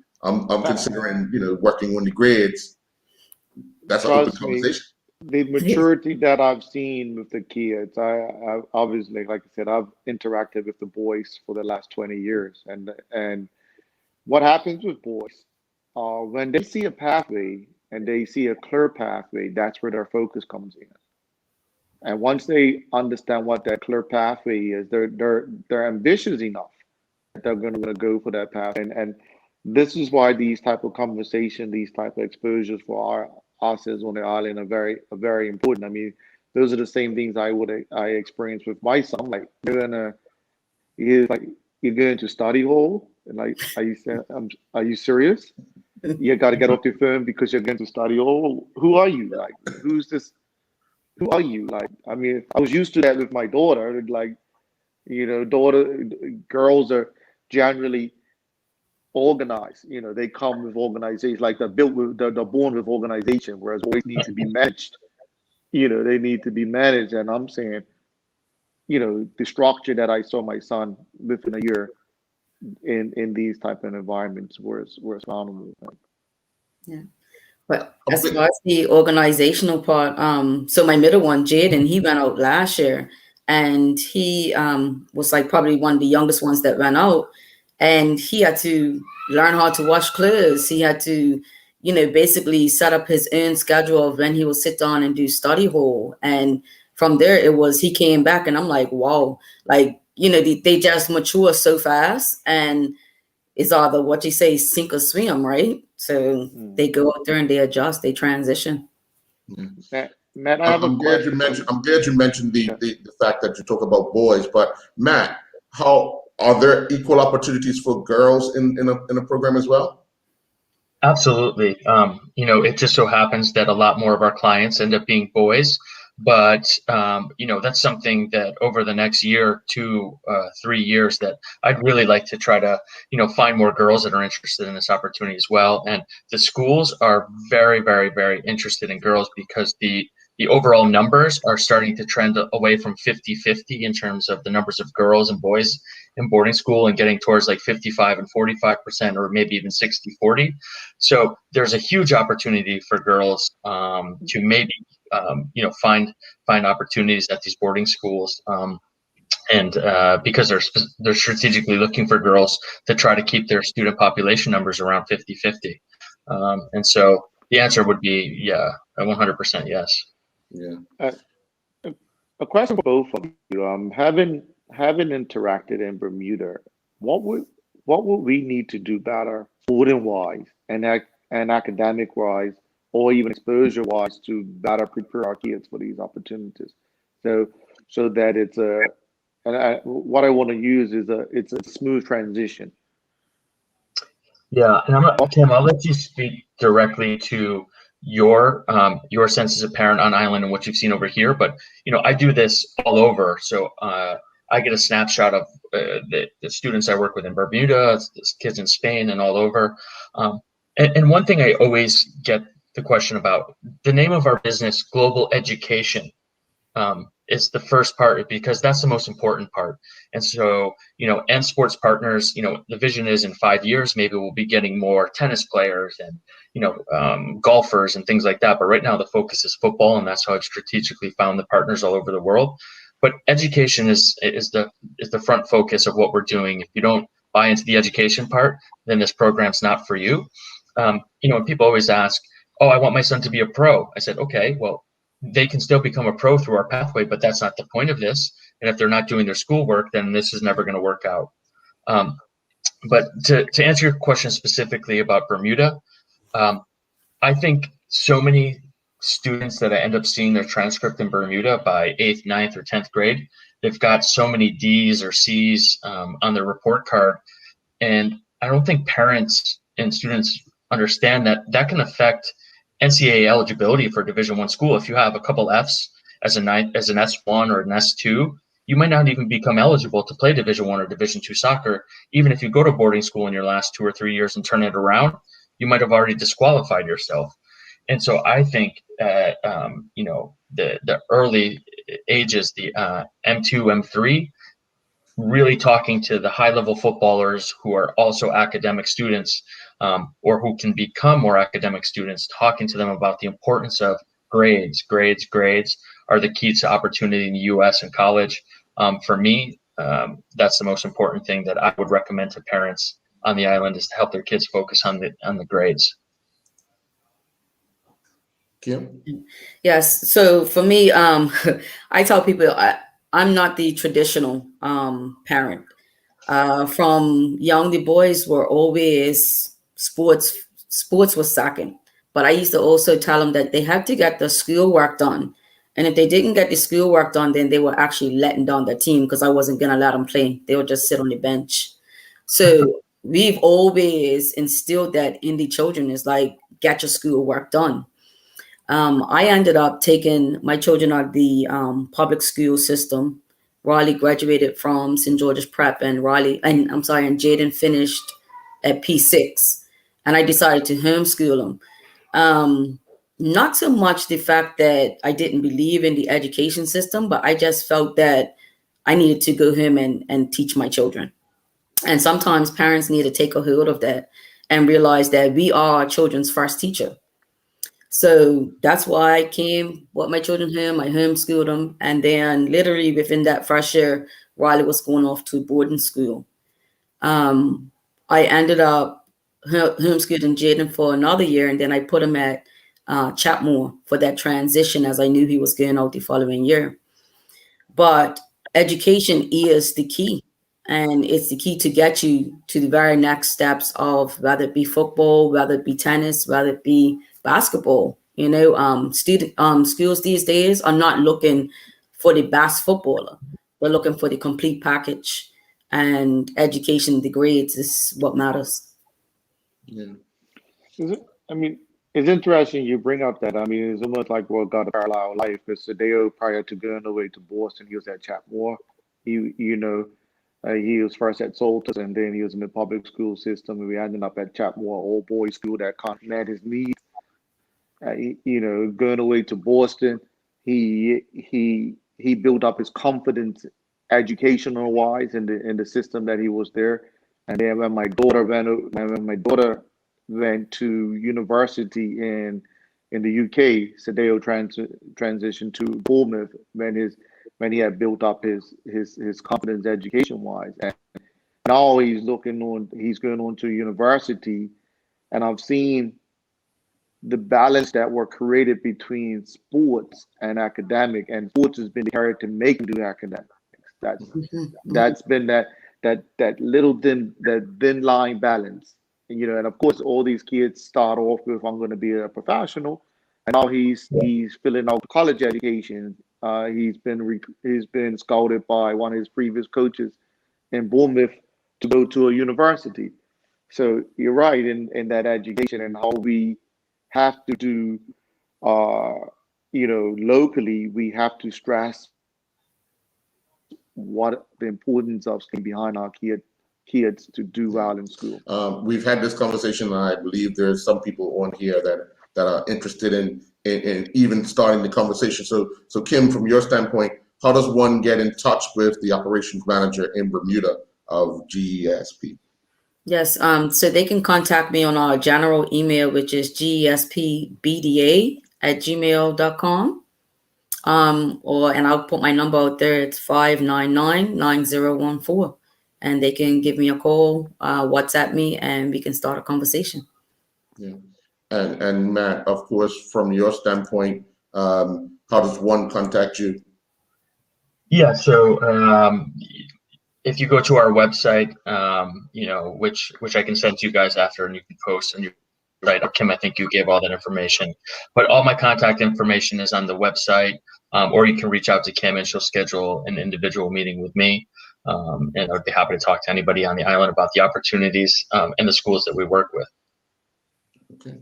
Speaker 1: considering, working on the grades. That's an open conversation.
Speaker 2: The maturity that I've seen with the kids, I obviously, like I said, I've interacted with the boys for the last 20 years. And what happens with boys, when they see a pathway and they see a clear pathway, that's where their focus comes in. And once they understand what that clear pathway is, they're ambitious enough they're going to go for that path. And this is why these type of conversation, these type of exposures for us as on the island are very important. I mean, those are the same things I experienced with my son. Like you're going to study hall, and like, are you serious? You got to get off your phone because you're going to study hall. Who are you? Like, who's this? Who are you? Like, I mean, I was used to that with my daughter. Like, girls are generally organized. They come with organization, like they're born with organization, whereas boys need to be managed. They need to be managed. And I'm saying, the structure that I saw my son within a year in these type of environments was phenomenal.
Speaker 6: Yeah. Well, as far as the organizational part, so my middle one, Jaden, he went out last year, and he was like probably one of the youngest ones that went out, and he had to learn how to wash clothes. He had to, basically set up his own schedule of when he will sit down and do study hall. And from there, he came back, and I'm like, wow, like, they just mature so fast, and it's either what you say, sink or swim, right? So they go out there and they adjust, they transition.
Speaker 2: Matt, I have
Speaker 1: I'm glad you mentioned the fact that you talk about boys, but Matt, are there equal opportunities for girls in a program as well?
Speaker 5: Absolutely. It just so happens that a lot more of our clients end up being boys, but that's something that over the next year, 2, 3 years, that I'd really like to try to, find more girls that are interested in this opportunity as well. And the schools are very, very, very interested in girls because the overall numbers are starting to trend away from 50-50 in terms of the numbers of girls and boys in boarding school, and getting towards like 55 and 45%, or maybe even 60-40. So there's a huge opportunity for girls to maybe find opportunities at these boarding schools, and because they're strategically looking for girls to try to keep their student population numbers around 50-50. And so the answer would be 100% yes.
Speaker 1: Yeah.
Speaker 2: A question for both of you. Having interacted in Bermuda, what would we need to do better, sporting wise and academic wise, or even exposure wise, to better prepare our kids for these opportunities? So that it's what I want to use is it's a smooth transition.
Speaker 5: Yeah, and Tim, I'll let you speak directly to your sense as a parent on island and what you've seen over here. But I do this all over, so I get a snapshot of the students I work with in Bermuda, kids in Spain, and all over. And one thing I always get the question about, the name of our business, Global Education, is the first part, because that's the most important part. And so, and sports partners, the vision is in 5 years, maybe we'll be getting more tennis players and, golfers and things like that. But right now the focus is football, and that's how I've strategically found the partners all over the world. But education is the front focus of what we're doing. If you don't buy into the education part, then this program's not for you. When people always ask, oh, I want my son to be a pro. I said, okay, well, they can still become a pro through our pathway, but that's not the point of this. And if they're not doing their schoolwork, then this is never going to work out. But to answer your question specifically about Bermuda, I think so many students that I end up seeing their transcript in Bermuda by 8th, 9th, or 10th grade, they've got so many D's or C's on their report card. And I don't think parents and students understand that can affect NCAA eligibility for Division I school. If you have a couple F's as an S1 or an S2, you might not even become eligible to play Division I or Division II soccer. Even if you go to boarding school in your last 2 or 3 years and turn it around, you might have already disqualified yourself. And so I think the early ages, the M2, M3, really talking to the high-level footballers who are also academic students, or who can become more academic students, talking to them about the importance of grades. Grades are the key to opportunity in the U.S. and college. For me, that's the most important thing that I would recommend to parents on the island, is to help their kids focus on the grades.
Speaker 1: Kim?
Speaker 6: Yes. So for me, I tell people I'm not the traditional parent. From young, the boys were always sports. Sports was second, but I used to also tell them that they had to get the schoolwork done. And if they didn't get the schoolwork done, then they were actually letting down the team because I wasn't gonna let them play. They would just sit on the bench. So we've always instilled that in the children is like, get your schoolwork done. I ended up taking my children out of the public school system. Riley graduated from St. George's Prep, and Jaden finished at P6, and I decided to homeschool them. Not so much the fact that I didn't believe in the education system, but I just felt that I needed to go home and teach my children. And sometimes parents need to take a hold of that and realize that we are our children's first teacher. So that's why I came with my children home. I homeschooled them. And then literally within that first year, Riley was going off to boarding school. I ended up homeschooling Jaden for another year. And then I put him at Chapmore for that transition as I knew he was going out the following year. But education is the key. And it's the key to get you to the very next steps of whether it be football, whether it be tennis, whether it be basketball. You know, schools these days are not looking for the best footballer. They're looking for the complete package, and education, the grades is what matters.
Speaker 1: Yeah.
Speaker 2: It's interesting you bring up that. It's almost like what got a parallel life. Because Sadeo, prior to going away to Boston, he was at Chapmore. He was first at Salters, and then he was in the public school system. And we ended up at Chapmore all boys school that met his needs. Going away to Boston, he built up his confidence educational wise in the system that he was there. And then when my daughter went to university in the UK, Sadeo transitioned to Bournemouth when he had built up his confidence education wise. And now he's going on to university, and I've seen the balance that were created between sports and academic, and sports has been the character making do academics. That's been that thin line balance. And of course all these kids start off with, I'm going to be a professional, and now he's filling out college education. He's been scouted by one of his previous coaches in Bournemouth to go to a university. So you're right in that education and how we have to do, locally, we have to stress what the importance of staying behind our kids to do well in school.
Speaker 1: We've had this conversation, and I believe there's some people on here that are interested in even starting the conversation. So Kim, from your standpoint, how does one get in touch with the operations manager in Bermuda of GESP?
Speaker 6: Yes, so they can contact me on our general email, which is gespbda@gmail.com. And I'll put my number out there. It's 599-9014. And they can give me a call, WhatsApp me, and we can start a conversation.
Speaker 1: Yeah. And Matt, of course, from your standpoint, how does one contact you?
Speaker 5: Yeah, so if you go to our website, which I can send to you guys after, and you can post, and you right, Kim, I think you gave all that information. But all my contact information is on the website, or you can reach out to Kim and she'll schedule an individual meeting with me. And I'd be happy to talk to anybody on the island about the opportunities and the schools that we work with.
Speaker 1: Okay.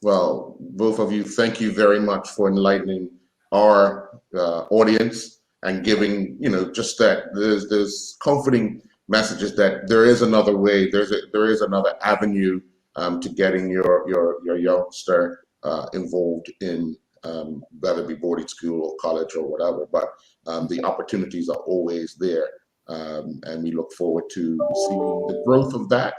Speaker 1: Well, both of you, thank you very much for enlightening our audience and giving, just that there's comforting messages that there is another way, there is another avenue to getting your youngster involved in whether it be boarding school or college or whatever. But the opportunities are always there, and we look forward to seeing the growth of that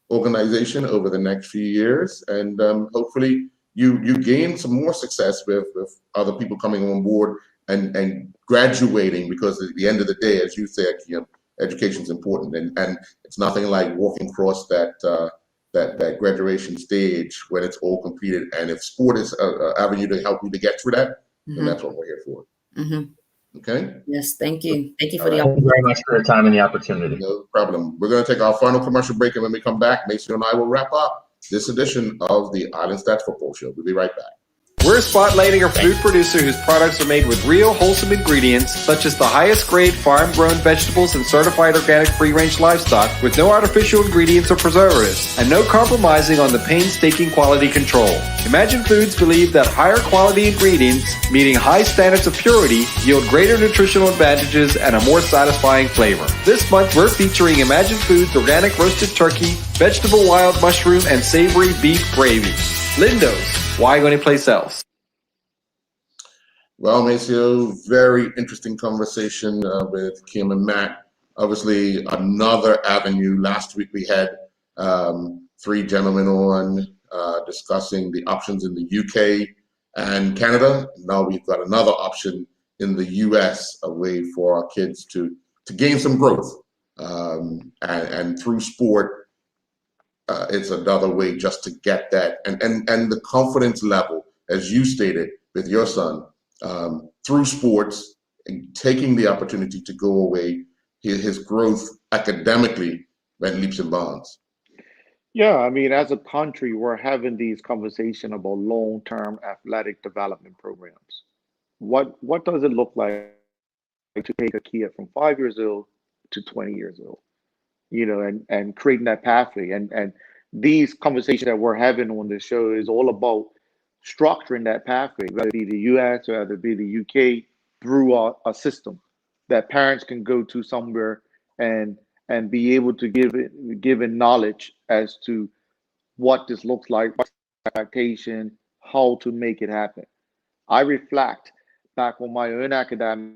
Speaker 1: organization over the next few years, and hopefully you gain some more success with other people coming on board and graduating, because at the end of the day, as you said, education is important, and it's nothing like walking across that graduation stage when it's all completed. And if sport is an avenue to help you to get through that, then that's what we're here for. Okay,
Speaker 6: Yes, thank you. Thank you for
Speaker 1: All
Speaker 6: the
Speaker 1: right.
Speaker 5: Thank you very much for your time and the opportunity.
Speaker 1: No problem. We're going to take our final commercial break, and when we come back, Mason and I will wrap up this edition of the Island Stats Football Show. We'll be right back.
Speaker 4: We're spotlighting a food producer whose products are made with real wholesome ingredients, such as the highest grade farm-grown vegetables and certified organic free-range livestock with no artificial ingredients or preservatives, and no compromising on the painstaking quality control. Imagine Foods believe that higher quality ingredients, meeting high standards of purity, yield greater nutritional advantages and a more satisfying flavor. This month, we're featuring Imagine Foods organic roasted turkey, vegetable wild mushroom, and savory beef gravy. Lindo's, why anyplace else?
Speaker 1: Well, Maceo, very interesting conversation with Kim and Matt. Obviously, another avenue. Last week we had 3 gentlemen on discussing the options in the UK and Canada. Now we've got another option in the US, a way for our kids to gain some growth. And through sport, it's another way just to get that. And the confidence level, as you stated with your son, through sports, and taking the opportunity to go away, his growth academically went leaps and bounds.
Speaker 2: Yeah, I mean, as a country, we're having these conversations about long-term athletic development programs. What does it look like to take a kid from 5 years old to 20 years old? You know, and creating that pathway. And these conversations that we're having on this show is all about structuring that pathway, whether it be the US or whether it be the UK, through a system that parents can go to somewhere and be able to give in knowledge as to what this looks like, what's the expectation, how to make it happen. I reflect back on my own academic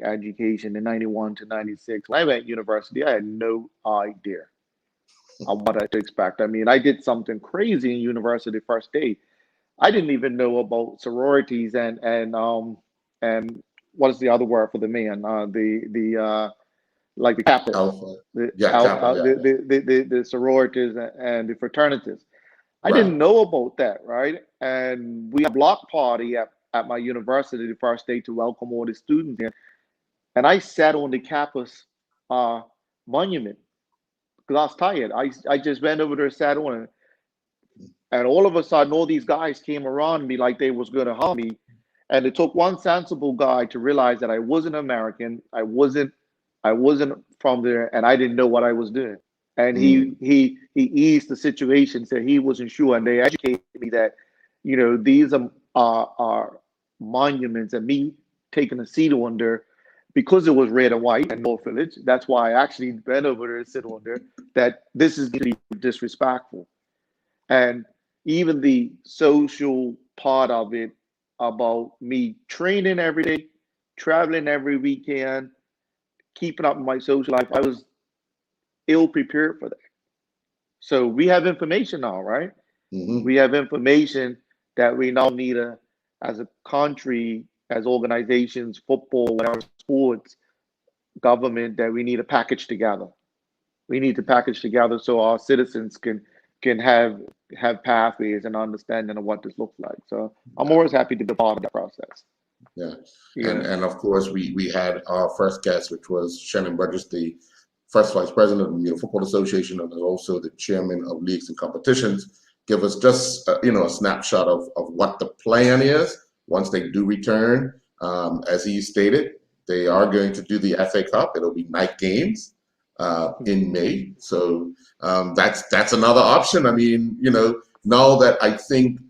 Speaker 2: education in 91 to 96. When I went to university, I had no idea of what to expect. I mean, I did something crazy in university first day. I didn't even know about sororities and what is the other word for the man? Like the Kappas,
Speaker 1: Alpha.
Speaker 2: the,
Speaker 1: Yeah, Kappa, yeah.
Speaker 2: the sororities and the fraternities. I
Speaker 1: Right.
Speaker 2: didn't know about that, right? And we had a block party at my university the first day to welcome all the students in. And I sat on the Kappa's monument because I was tired. I just went over there, sat on it. And all of a sudden, all these guys came around me like they was going to harm me. And it took one sensible guy to realize that I wasn't American. I wasn't from there, and I didn't know what I was doing. And he eased the situation, said he wasn't sure, and they educated me that, you know, these are monuments, and me taking a seat on there because it was red and white and North Village. That's why I actually went over there and sit on there. That this is going to be disrespectful, and even the social part of it about me training every day, traveling every weekend, keeping up with my social life, I was ill prepared for that. So we have information now, right?
Speaker 1: Mm-hmm.
Speaker 2: We have information that we now need as a country, as organizations, football, whatever, sports, government, that we need to package together. We need to package together so our citizens can have pathways and understanding of what this looks like. So I'm always happy to be part of that process.
Speaker 1: Yeah.
Speaker 2: Yeah.
Speaker 1: And of course, we had our first guest, which was Shannon Burgess, the first vice president of the Bermuda Football Association, and also the chairman of leagues and competitions, give us just a snapshot of what the plan is once they do return. As he stated, they are going to do the FA Cup. It'll be night games in May. So that's another option. I mean, now that I think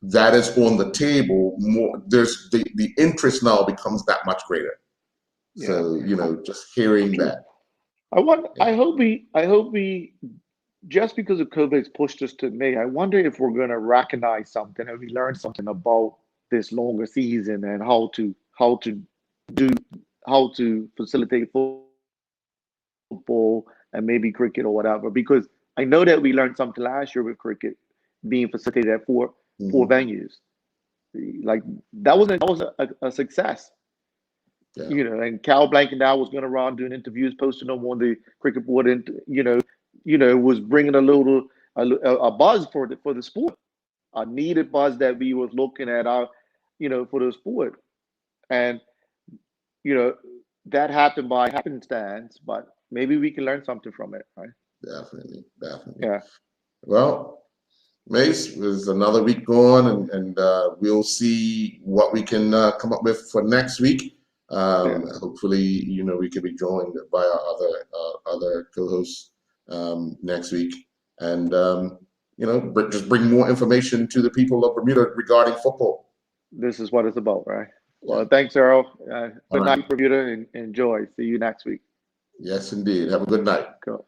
Speaker 1: that is on the table, more there's the interest now becomes that much greater.
Speaker 2: Yeah.
Speaker 1: So just hearing that.
Speaker 2: I hope we just because of COVID has pushed us to May. I wonder if we're going to recognize something and we learn something about this longer season and how to facilitate football and maybe cricket or whatever. Because I know that we learned something last year with cricket being facilitated at four venues. Like that was a success.
Speaker 1: Yeah.
Speaker 2: And Cal Blankendow was going around doing interviews, posting them on the cricket board, and was bringing a buzz for the sport, a needed buzz that we was looking at for the sport. And you know, that happened by happenstance, but maybe we can learn something from it, right?
Speaker 1: Definitely.
Speaker 2: Yeah.
Speaker 1: Well, Mace, there's another week gone, and we'll see what we can come up with for next week. Hopefully, you know, we can be joined by our other co-hosts next week, and you know, just bring more information to the people of Bermuda regarding football.
Speaker 2: This is what it's about, right? Well, thanks, Earl. Good
Speaker 1: All right.
Speaker 2: night, Bermuda, and enjoy. See you next week.
Speaker 1: Yes, indeed. Have a good night.
Speaker 2: Cool.